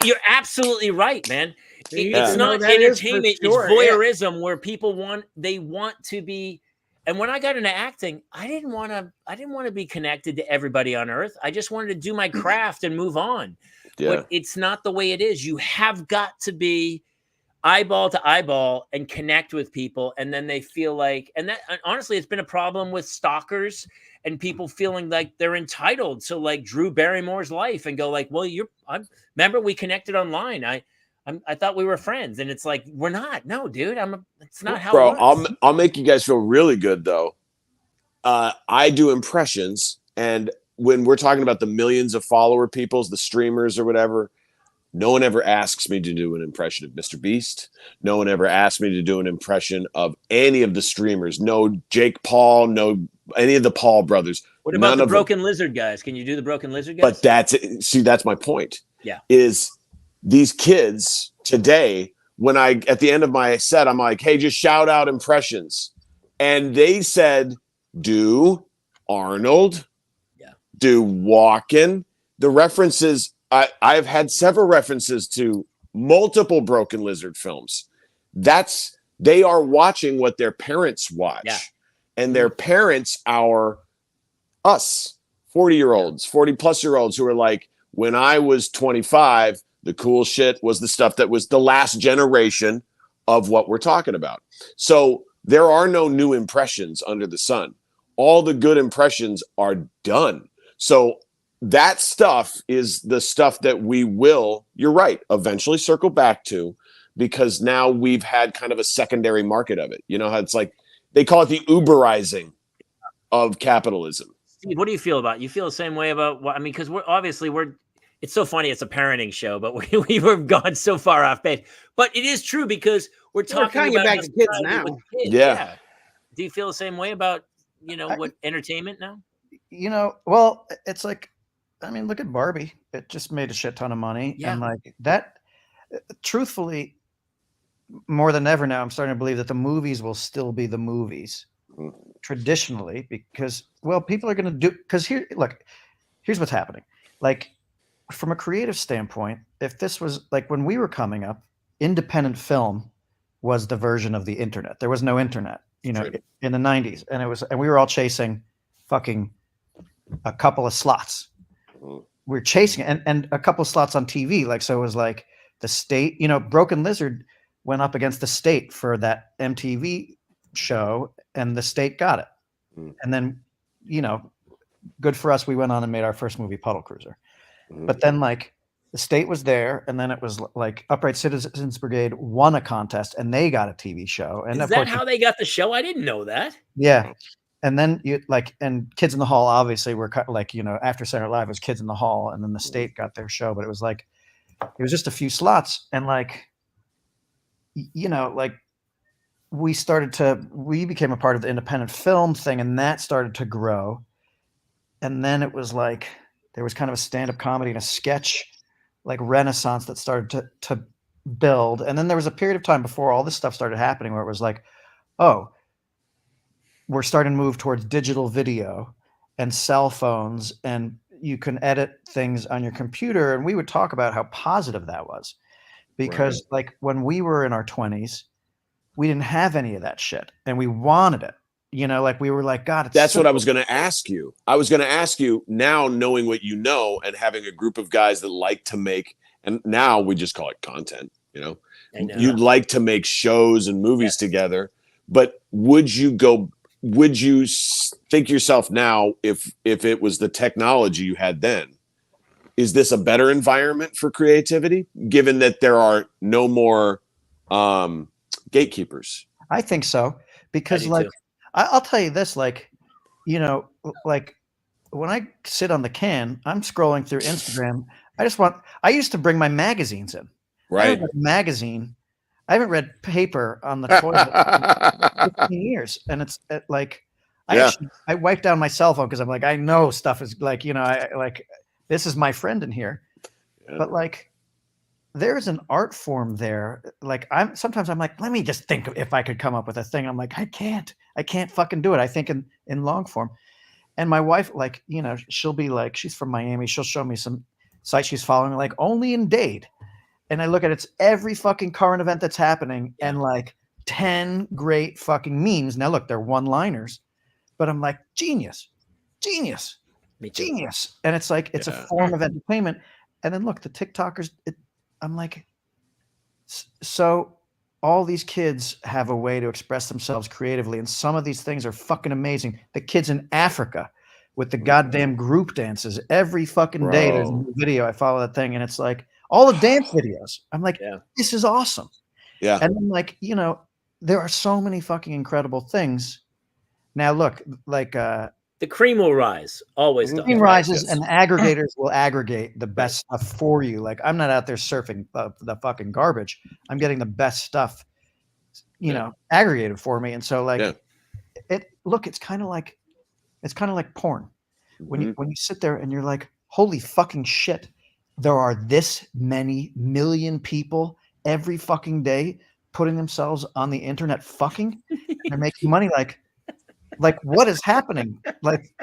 You're absolutely right, man. It's not entertainment. Sure. It's voyeurism where people want to be. And when I got into acting, I didn't want to be connected to everybody on earth. I just wanted to do my craft and move on. Yeah. But it's not the way it is. You have got to be eyeball to eyeball and connect with people. And then they feel like, and honestly, it's been a problem with stalkers and people feeling like they're entitled to like Drew Barrymore's life and go like, well, remember we connected online. I thought we were friends, and it's like we're not. No, dude, it's not how. Bro, it works. I'll make you guys feel really good though. I do impressions, and when we're talking about the millions of follower peoples, the streamers or whatever, no one ever asks me to do an impression of Mr. Beast. No one ever asks me to do an impression of any of the streamers. No Jake Paul, no any of the Paul brothers. What about the Broken Lizard guys? Can you do the Broken Lizard guys? But that's my point. Yeah, is. These kids today, when at the end of my set, I'm like, hey, just shout out impressions. And they said, do Arnold, do Walken. The references, I've had several references to multiple Broken Lizard films. They are watching what their parents watch. Yeah. And their parents are us, 40-year-olds, 40-plus-year-olds who are like, when I was 25, the cool shit was the stuff that was the last generation of what we're talking about. So there are no new impressions under the sun. All the good impressions are done. So that stuff is the stuff that we will, you're right, eventually circle back to, because now we've had kind of a secondary market of it. You know how it's like, they call it the Uberizing of capitalism. Steve, what do you feel about it? You feel the same way about what, I mean, because it's so funny. It's a parenting show, but we were gone so far off base. But it is true because we're talking about back to kids now. Kids. Yeah. Do you feel the same way about what entertainment now? Well, it's like, I mean, look at Barbie. It just made a shit ton of money, and like that. truthfully, more than ever now, I'm starting to believe that the movies will still be the movies traditionally because, well, people are going to do, because here's what's happening. Like, from a creative standpoint, if this was like when we were coming up, independent film was the version of the internet. There was no internet, in the 90s. And we were all chasing fucking a couple of slots. We're chasing and a couple of slots on TV. Like, so it was like the state, Broken Lizard went up against the state for that MTV show and the state got it. And then, good for us. We went on and made our first movie, Puddle Cruiser. But then like the state was there and then it was like Upright Citizens Brigade won a contest and they got a TV show. And is that how they got the show? I didn't know that. Yeah. And then and Kids in the Hall, obviously were like, after Saturday Night Live was Kids in the Hall and then the state got their show, but it was like, it was just a few slots. And like, like we became a part of the independent film thing and that started to grow. And then it was like, there was kind of a stand-up comedy and a sketch like renaissance that started to build. And then there was a period of time before all this stuff started happening where it was like, oh, we're starting to move towards digital video and cell phones and you can edit things on your computer. And we would talk about how positive that was because like when we were in our 20s, we didn't have any of that shit and we wanted it. Like we were like, God, that's what I was going to ask you. I was going to ask you now, knowing what you know and having a group of guys that like to make, and now we just call it content, you'd like to make shows and movies together, but would you think yourself now, if it was the technology you had then, is this a better environment for creativity given that there are no more gatekeepers? I think so because like, I'll tell you this, like, like when I sit on the can, I'm scrolling through Instagram. I used to bring my magazines in. Right. I haven't read a magazine. I haven't read paper on the toilet in 15 years. And it's like, I wipe down my cell phone because I'm like, I know stuff is like, this is my friend in here. Yeah. But like, there's an art form there. Like sometimes I'm like, let me just think if I could come up with a thing. I'm like, I can't fucking do it. I think in long form. And my wife, like, she'll be like, she's from Miami. She'll show me some sites she's following, like Only in Dade. And I look at it's every fucking current event that's happening and like 10 great fucking memes. Now look, they're one-liners, but I'm like, genius. And it's like, it's a form of entertainment. And then look, the TikTokers, I'm like, so all these kids have a way to express themselves creatively. And some of these things are fucking amazing. The kids in Africa with the goddamn group dances every fucking day. There's a new video. I follow that thing. And it's like all the dance videos. I'm like, this is awesome. Yeah. And then like, there are so many fucking incredible things. Now look, like, the cream will rise. Always does. Cream rises, and aggregators will aggregate the best stuff for you. Like I'm not out there surfing the fucking garbage. I'm getting the best stuff, aggregated for me. And so like, it's kind of like porn. When you sit there and you're like, holy fucking shit, there are this many million people every fucking day putting themselves on the internet fucking. They're making money like what is happening? Like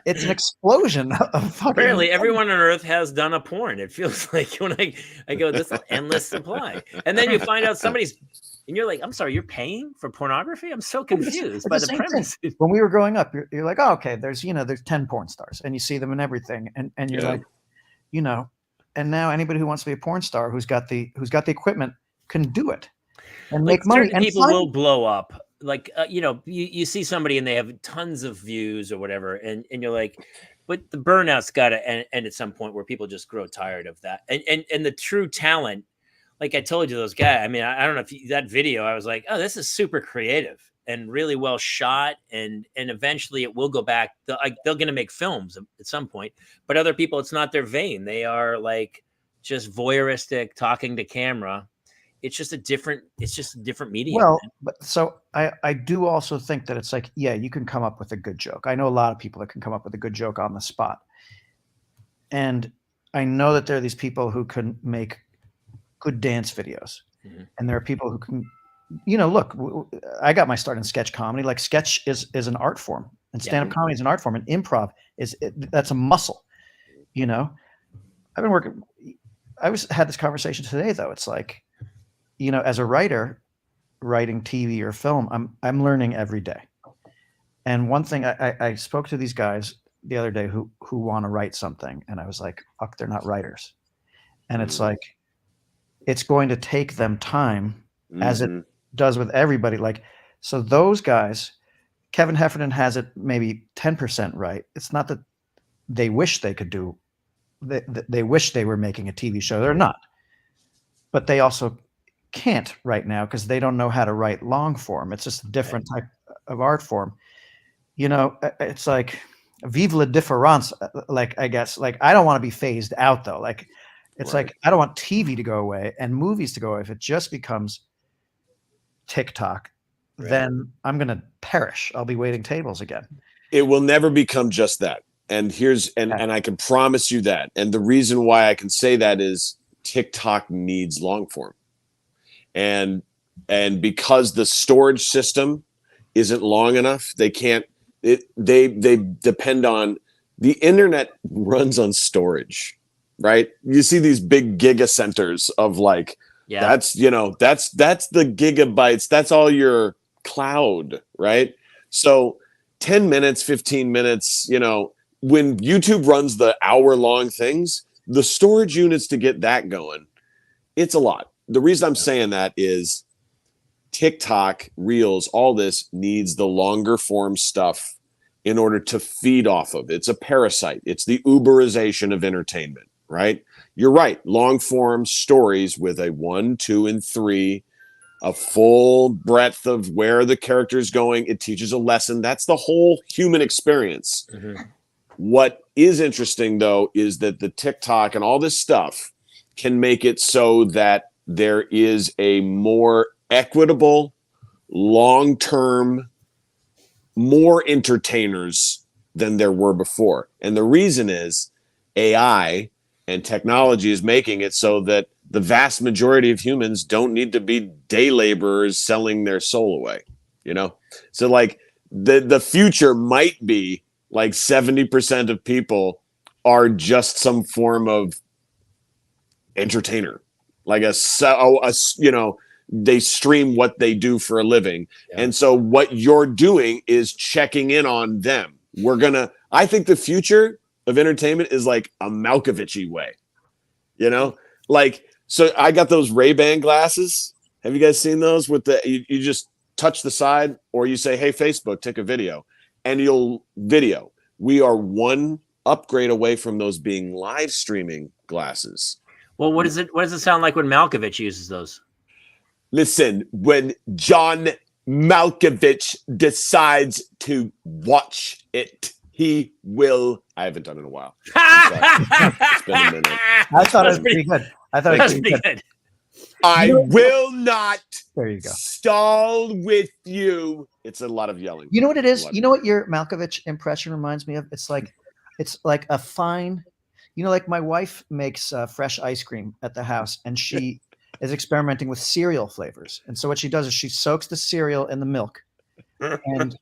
it's an explosion of fucking apparently everyone on earth has done a porn. It feels like when I go, this is endless supply. And then you find out and you're like, I'm sorry, you're paying for pornography? I'm so confused by the premise. When we were growing up, you're like, oh, okay, there's 10 porn stars and you see them in everything. And you're like, and now anybody who wants to be a porn star who's got the equipment can do it and make money. And people will blow up. Like, you see somebody and they have tons of views or whatever. And you're like, but the burnout's got to end at some point where people just grow tired of that. And the true talent, like I told you, those guys, I mean, I don't know if that video, I was like, oh, this is super creative and really well shot. And eventually it will go back. They're going to make films at some point, but other people, it's not their vein. They are like just voyeuristic, talking to camera. It's just a different medium. Well, but so I do also think that it's like, you can come up with a good joke. I know a lot of people that can come up with a good joke on the spot. And I know that there are these people who can make good dance videos. And there are people who can, look, I got my start in sketch comedy. Like sketch is an art form, and stand-up comedy is an art form, and improv that's a muscle. I've been working. Had this conversation today though. It's like, as a writer, writing TV or film, I'm learning every day. And one thing I spoke to these guys the other day who want to write something, and I was like, fuck, they're not writers. And it's like, it's going to take them time, as it does with everybody. Like, so those guys, Kevin Heffernan has it maybe 10% right. It's not that they wish they could do, they wish they were making a TV show. They're not. But they also can't right now because they don't know how to write long form. It's just a different type of art form. It's like, vive la différence. Like, I guess, like, I don't want to be phased out though. Like, it's like, I don't want TV to go away and movies to go away. If it just becomes TikTok, then I'm going to perish. I'll be waiting tables again. It will never become just that. And and I can promise you that. And the reason why I can say that is TikTok needs long form. And because the storage system isn't long enough, they can't, they depend on, the internet runs on storage. Right. You see these big giga centers of like, that's the gigabytes. That's all your cloud. Right. So 10 minutes, 15 minutes, when YouTube runs the hour-long things, the storage units to get that going, it's a lot. The reason I'm saying that is TikTok, Reels, all this needs the longer form stuff in order to feed off of. It's a parasite. It's the Uberization of entertainment. Right? You're right. Long form stories with a 1, 2, and 3, a full breadth of where the character's going. It teaches a lesson. That's the whole human experience. What is interesting though, is that the TikTok and all this stuff can make it so that there is a more equitable, long-term, more entertainers than there were before. And the reason is AI and technology is making it so that the vast majority of humans don't need to be day laborers selling their soul away, So like the future might be like 70% of people are just some form of entertainer, like they stream what they do for a living. Yeah. And so what you're doing is checking in on them. I think the future of entertainment is like a Malkovich-y way, like, so I got those Ray-Ban glasses. Have you guys seen those with you just touch the side, or you say, hey, Facebook, take a video, and you'll video. We are one upgrade away from those being live streaming glasses. Well, what does it sound like when Malkovich uses those? Listen, when John Malkovich decides to watch it, he will. I haven't done it in a while. It's been a minute. I thought it was pretty good. I thought it was pretty good. I will not there you go. stall with you. It's a lot of yelling. You know what it is? You know what your Malkovich impression reminds me of? It's like a fine, like my wife makes fresh ice cream at the house, and she is experimenting with cereal flavors. And so what she does is she soaks the cereal in the milk, and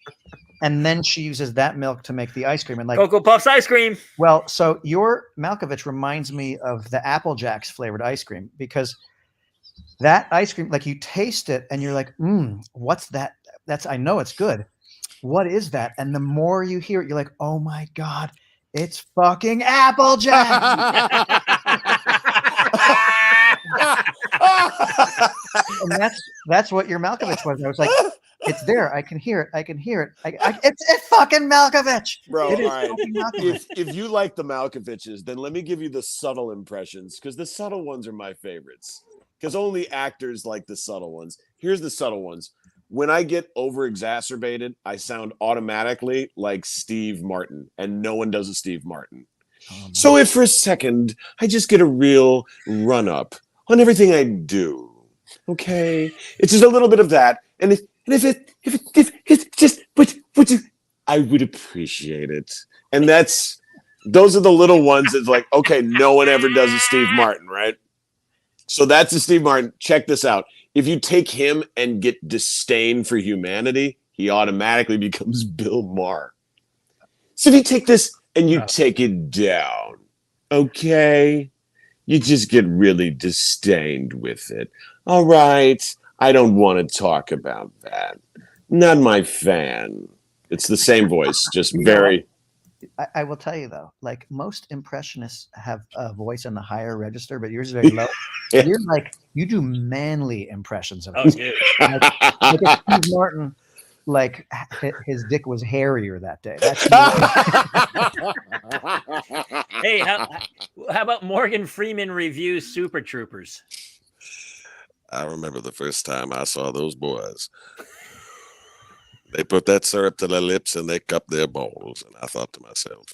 then she uses that milk to make the ice cream. And like Cocoa Puffs ice cream. Well, so your Malkovich reminds me of the Apple Jacks flavored ice cream, because that ice cream, like, you taste it and you're like, what's that? I know it's good. What is that? And the more you hear it, you're like, oh my God, it's fucking Apple Jacks. And that's what your Malkovich was. I was like, it's there. I can hear it. It's fucking Malkovich. Bro, all right. If you like the Malkoviches, then let me give you the subtle impressions, because the subtle ones are my favorites. Because only actors like the subtle ones. Here's the subtle ones. When I get over-exacerbated, I sound automatically like Steve Martin, and no one does a Steve Martin. Oh, so if for a second I just get a real run-up on everything I do, okay? It's just a little bit of that, and if it's just what you, I would appreciate it. And those are the little ones. It's like, okay, no one ever does a Steve Martin, right? So that's a Steve Martin. Check this out. If you take him and get disdain for humanity, he automatically becomes Bill Maher. So if you take this and you take it down, okay, you just get really disdained with it. All right, I don't want to talk about that. Not my fan. It's the same voice, just very... I will tell you though, like most impressionists have a voice in the higher register, but yours is very low. Yeah. You're like, you do manly impressions of Oh, dude. like if Steve Martin, like his dick was hairier that day. That's Hey, how about Morgan Freeman reviews Super Troopers? I remember the first time I saw those boys. They put that syrup to their lips and they cup their balls. And I thought to myself,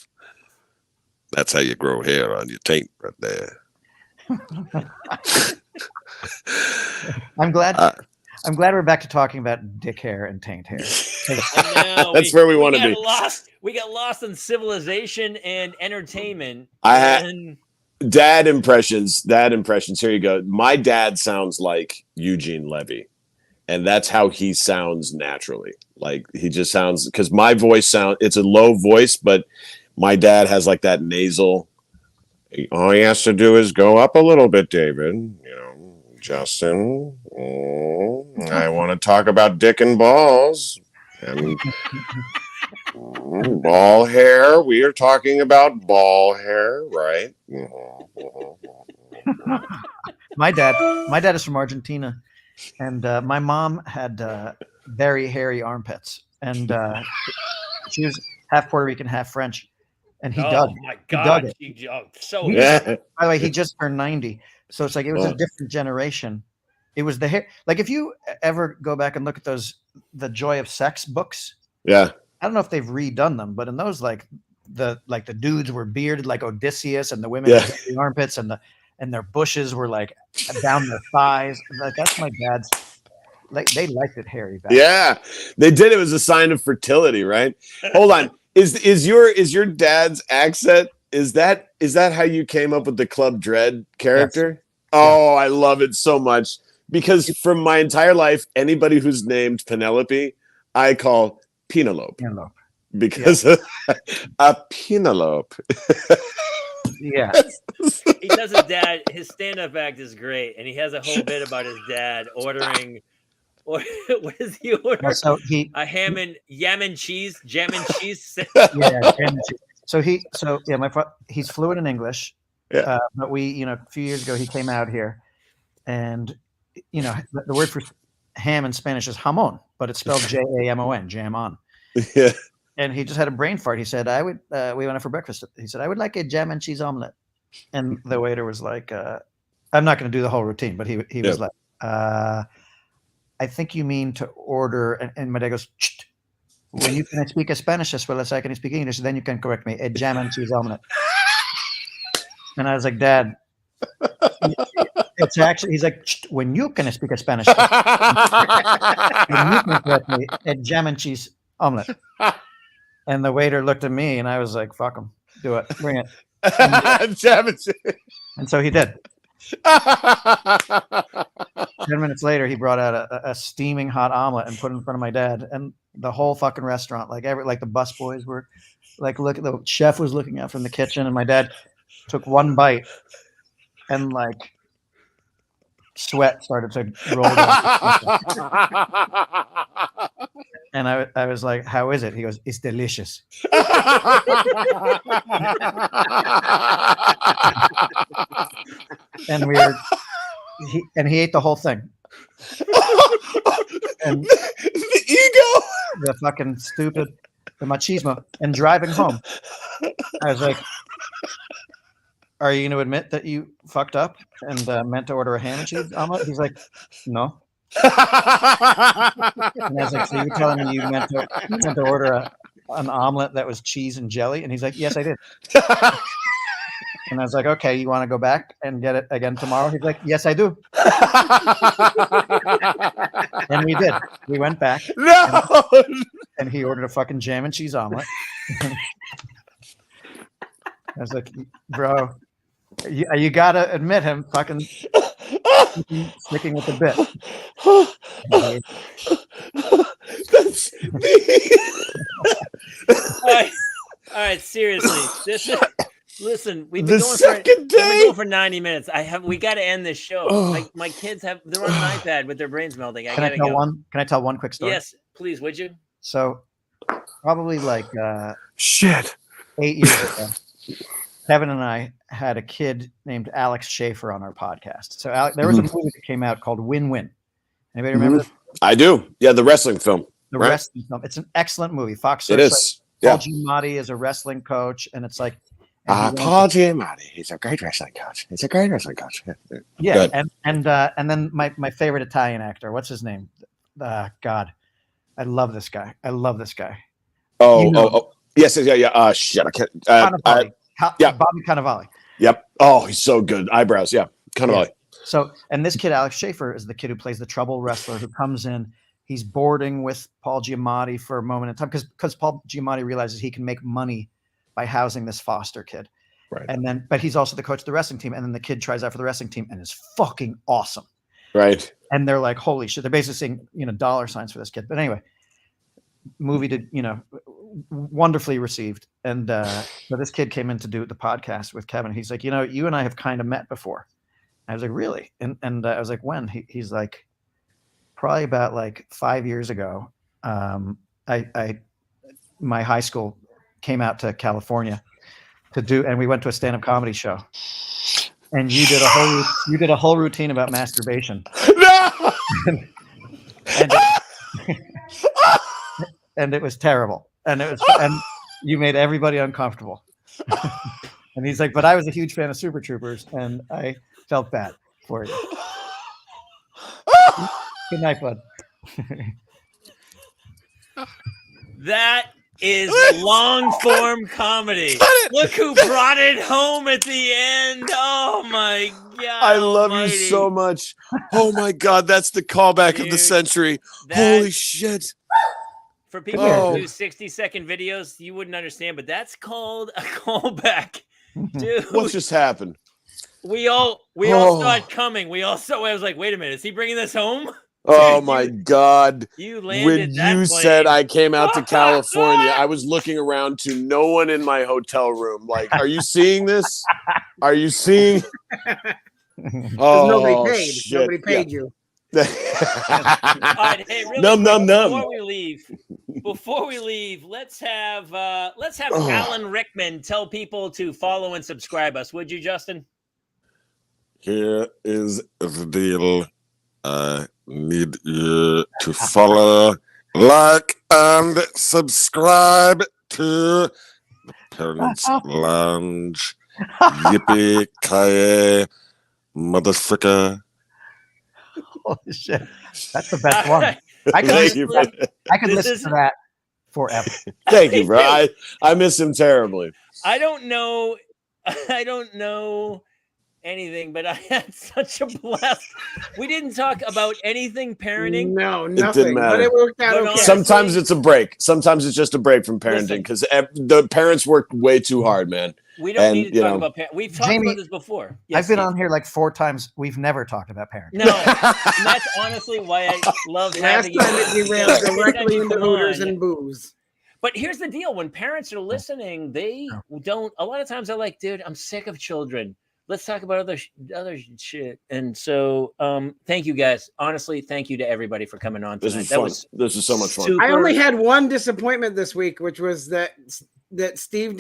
that's how you grow hair on your taint right there. I'm glad we're back to talking about dick hair and taint hair. That's where we want to be. We got lost in civilization and entertainment. Dad impressions. Here you go. My dad sounds like Eugene Levy. And that's how he sounds naturally. Like he just sounds, because my voice it's a low voice, but my dad has like that nasal. All he has to do is go up a little bit, David. You know, Justin, I want to talk about dick and balls. And ball hair. We are talking about ball hair, right? My dad is from Argentina. And my mom had very hairy armpits, and she was half Puerto Rican, half French, and he dug. My God, he dug it. By the way, he just turned 90, so it's like it was a different generation. It was the hair. Like if you ever go back and look at the Joy of Sex books, I don't know if they've redone them, but in those the dudes were bearded like Odysseus, and the women had the armpits, and their bushes were like down their thighs. Like that's my dad's. Like they liked it hairy back. Yeah, they did. It was a sign of fertility, right? Hold on. Is your dad's accent? Is that how you came up with the Club Dread character? Yes. Oh, I love it so much because from my entire life, anybody who's named Penelope, I call Penelope. Because a Penelope. Yeah. He does his dad. His stand-up act is great, and he has a whole bit about his dad ordering. What is he ordering? So jam and cheese. Yeah, jam and cheese. So he's fluent in English. Yeah. But a few years ago he came out here, and the word for ham in Spanish is jamon, but it's spelled Jamon, jam on. Yeah. And he just had a brain fart. He said, we went out for breakfast. He said, I would like a jam and cheese omelet. And the waiter was like, I'm not going to do the whole routine, but he was like, I think you mean to order. And my dad goes, Cht. When you can speak Spanish as well as I can speak English, then you can correct me. A jam and cheese omelet. And I was like, Dad, it's actually, he's like, Cht. When you can speak Spanish, then you can correct me. A jam and cheese omelet. And the waiter looked at me, and I was like, fuck him. Do it. Bring it. And so he did. 10 minutes later, he brought out a steaming hot omelet and put it in front of my dad. And the whole fucking restaurant, like the bus boys were like, the chef was looking out from the kitchen, and my dad took one bite, and like sweat started to roll down. And I was like, how is it? He goes, it's delicious. And he ate the whole thing. And the ego, the fucking stupid, the machismo. And driving home, I was like, are you going to admit that you fucked up and meant to order a ham and cheese omelet? He's like, no. And I was like, so you're telling me you meant to order an omelet that was cheese and jelly? And he's like, yes, I did. And I was like, okay, you want to go back and get it again tomorrow? He's like, yes, I do. And we did. We went back. No. And he ordered a fucking jam and cheese omelet. I was like, bro, you got to admit him fucking Sticking with the bit. That's All right, seriously. Listen, we've the been going second day. for 90 minutes. We got to end this show. Oh. My kids they're on an iPad with their brains melting. Can I tell one quick story? Yes, please, would you? So probably like Shit. 8 years ago, Kevin and I had a kid named Alex Schaefer on our podcast. So there was a movie that came out called Win-Win. Anybody remember this? I do. Yeah, the wrestling film. The wrestling film. It's an excellent movie. Fox. It is. Paul Giamatti is a wrestling coach, and it's like Paul Giamatti. He's a great wrestling coach. Yeah, and then my favorite Italian actor. What's his name? God, I love this guy. Oh, yes, yeah. Shit, I can't. Bobby Cannavale. Yep. Oh, he's so good. Eyebrows. Yeah, Cannavale. Yeah. So, and this kid, Alex Schaefer, is the kid who plays the trouble wrestler who comes in. He's boarding with Paul Giamatti for a moment in time because Paul Giamatti realizes he can make money by housing this foster kid. Right. But he's also the coach of the wrestling team. And then the kid tries out for the wrestling team and is fucking awesome. Right. And they're like, holy shit. They're basically saying, dollar signs for this kid. But anyway, movie did, wonderfully received. And so this kid came in to do the podcast with Kevin. He's like, you and I have kind of met before. I was like, really? And I was like, when? He's like, probably about like 5 years ago. My high school came out to California and we went to a stand-up comedy show. And you did a whole routine about masturbation. No! and it was terrible. And you made everybody uncomfortable. And he's like, but I was a huge fan of Super Troopers and I felt bad for you. Good night, bud. That is long form comedy. Look who brought it home at the end. Oh my God. I love you so much. Oh my God. That's the callback of the century. Holy shit. For people who do 60-second videos, you wouldn't understand, but that's called a callback. Dude. What just happened? We all saw it coming. I was like, wait a minute, is he bringing this home? Oh my God. You landed when that you plane. said I came out to California, I was looking around to no one in my hotel room. Like, are you seeing this? Are you seeing? Oh, nobody paid. Shit. Nobody paid you. All right, hey, really Num. Before we leave, let's have Alan Rickman tell people to follow and subscribe us. Would you, Justin? Here is the deal. I need you to follow, like, and subscribe to the Parents Lounge. Yippee-ki-yay, motherfucker. Holy shit. That's the best one. I could listen to that forever. Thank you, bro. I miss him terribly. I don't know anything, but I had such a blast. We didn't talk about anything parenting. No, nothing. It didn't matter. But it worked out okay. Sometimes it's a break. Sometimes it's just a break from parenting because the parents work way too hard, man. We don't need to talk about parenting. We've talked about this before. Yes, I've been on here like 4 times. We've never talked about parenting. No, and that's honestly why I love having you. Last time it derailed directly into Hooters and booze. But here's the deal: when parents are listening, they don't. A lot of times they're like, "Dude, I'm sick of children. Let's talk about other shit." And so, thank you guys. Honestly, thank you to everybody for coming on tonight. This was so much fun. I only had one disappointment this week, which was that Steve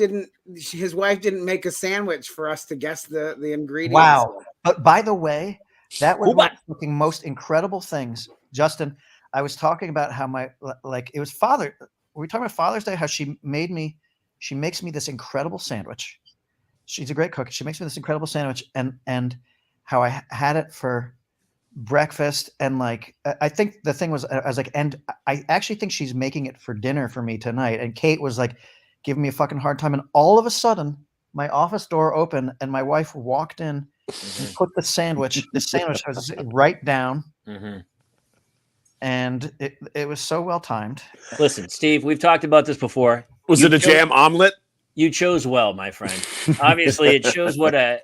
his wife didn't make a sandwich for us to guess the ingredients. Wow. But by the way, that was one of the most incredible things. Justin, I was talking about how it was we were talking about Father's Day, how she makes me this incredible sandwich. She's a great cook. She makes me this incredible sandwich and how I had it for breakfast. And I think the thing was, I was like, and I actually think she's making it for dinner for me tonight. And Kate was like giving me a fucking hard time. And all of a sudden my office door opened and my wife walked in and put the sandwich I was right down. Mm-hmm. And it was so well timed. Listen, Steve, we've talked about this before. Was it a jam omelet? You chose well, my friend. Obviously, it shows what a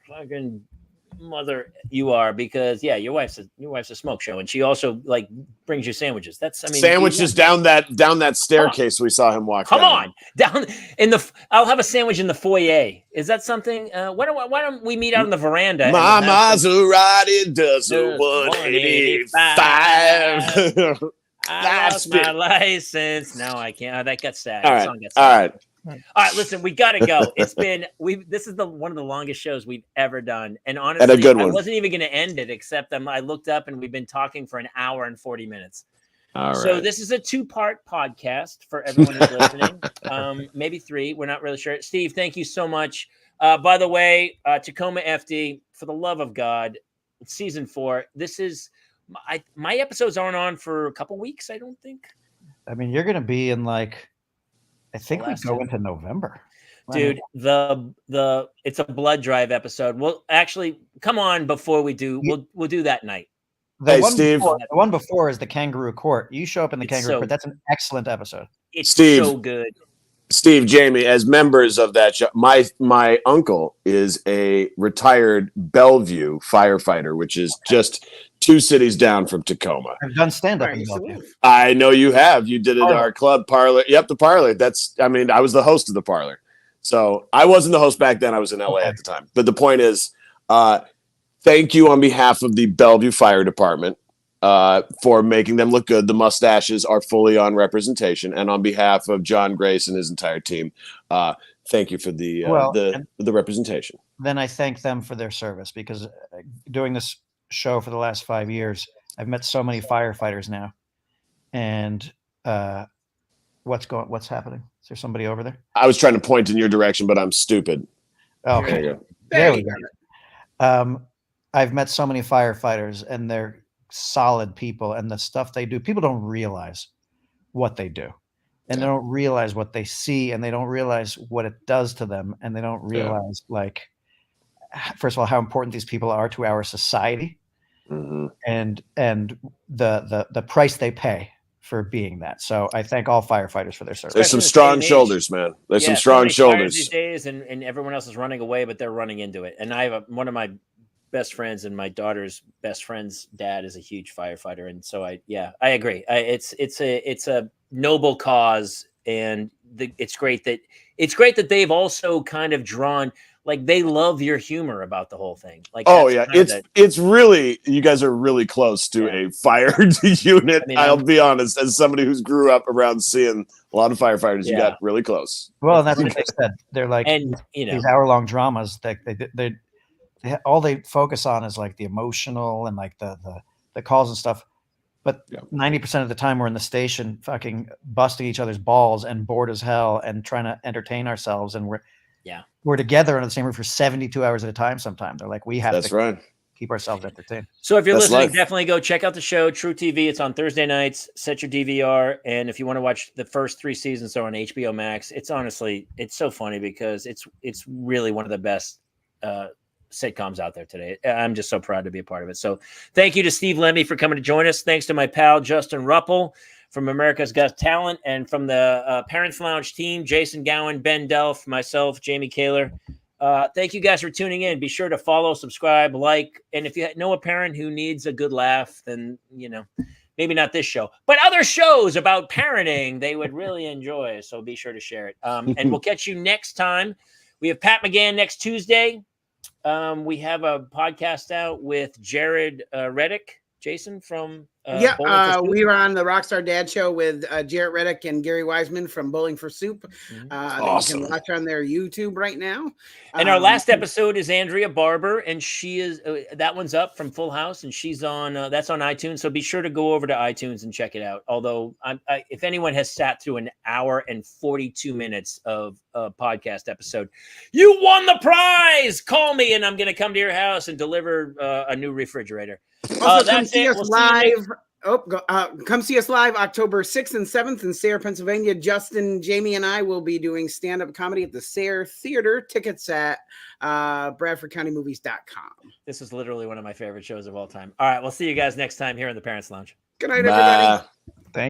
fucking mother you are, because your wife's a smoke show, and she also like brings you sandwiches. Sandwiches down that staircase we saw him walk. Come on, down in the. I'll have a sandwich in the foyer. Is that something? Why don't we meet out on the veranda? My Maserati does a 185. I lost my license. No, I can't. Oh, that got sad. All right. All right. Listen, we got to go. This is one of the longest shows we've ever done, and honestly, a good one. I wasn't even going to end it, except I looked up and we've been talking for an hour and 40 minutes. All right. So this is a 2-part podcast for everyone who's listening. Maybe 3. We're not really sure. Steve, thank you so much. By the way, Tacoma FD, for the love of God, season 4. This is my episodes aren't on for a couple weeks, I don't think. I mean, you're going to be in I think we go into November. Dude, it's a blood drive episode. Well, actually, come on before we do. We'll do that night. Steve. The one before is the Kangaroo Court. You show up in the Kangaroo Court. That's an excellent episode. It's Steve, so good. Steve, Jamie, as members of that show, my uncle is a retired Bellevue firefighter, which is just 2 cities down from Tacoma. I've done stand-up in Bellevue. I know you have. You did it at our club Parlor. Yep, the Parlor. I was the host of the Parlor. So I wasn't the host back then. I was in LA at the time. But the point is, thank you on behalf of the Bellevue Fire Department for making them look good. The mustaches are fully on representation. And on behalf of John Grace and his entire team, thank you for the representation. Then I thank them for their service, because doing this show for the last 5 years, I've met so many firefighters now. And what's happening? Is there somebody over there? I was trying to point in your direction, but I'm stupid. Oh, okay. There we go. I've met so many firefighters, and they're solid people, and the stuff they do, people don't realize what they do, and they don't realize what they see, and they don't realize what it does to them, and they don't realize first of all, how important these people are to our society, and the price they pay for being that. So I thank all firefighters for their service. There's some strong shoulders, man. There's some strong shoulders these days, and everyone else is running away, but they're running into it. And I have one of my best friends, and my daughter's best friend's dad is a huge firefighter, and so I agree. It's a noble cause, and it's great that they've also kind of drawn, like, they love your humor about the whole thing. Like, it's really, you guys are really close to a fire unit. I mean, I'll be honest, as somebody who's grew up around seeing a lot of firefighters, you got really close. Well, and that's what they said. They're like, and these hour-long dramas that they all they focus on is like the emotional and like the calls and stuff. But 90% of the time we're in the station fucking busting each other's balls and bored as hell and trying to entertain ourselves, and we're together in the same room for 72 hours at a time. Sometimes they're like, we have to keep ourselves entertained. So if you're listening, definitely go check out the show, True TV. It's on Thursday nights. Set your DVR, and if you want to watch the first 3 seasons, they're on HBO Max. It's so funny because it's really one of the best sitcoms out there today. I'm just so proud to be a part of it. So thank you to Steve Lemme for coming to join us. Thanks to my pal Justin Rupple from America's Got Talent, and from the Parents Lounge team, Jason Gowan, Ben Delph, myself, Jamie Kaler. Thank you guys for tuning in. Be sure to follow, subscribe, like, and if you know a parent who needs a good laugh, then maybe not this show, but other shows about parenting they would really enjoy. So be sure to share it. And we'll catch you next time. We have Pat McGann next Tuesday. We have a podcast out with Jared Reddick, Jason from we were on the Rockstar Dad Show with Jared Reddick and Gary Wiseman from Bowling for Soup. Awesome. You can watch on their YouTube right now. And our last episode is Andrea Barber, and she is that one's up from Full House, and she's on that's on iTunes. So be sure to go over to iTunes and check it out. Although if anyone has sat through an hour and 42 minutes of a podcast episode, you won the prize. Call me, and I'm going to come to your house and deliver a new refrigerator. Also, come see us live. Come see us live October 6th and 7th in Sayre, Pennsylvania. Justin, Jamie, and I will be doing stand-up comedy at the Sayre Theater. Tickets at BradfordCountyMovies.com. This is literally one of my favorite shows of all time. All right, we'll see you guys next time here in the Parents Lounge. Good night, everybody.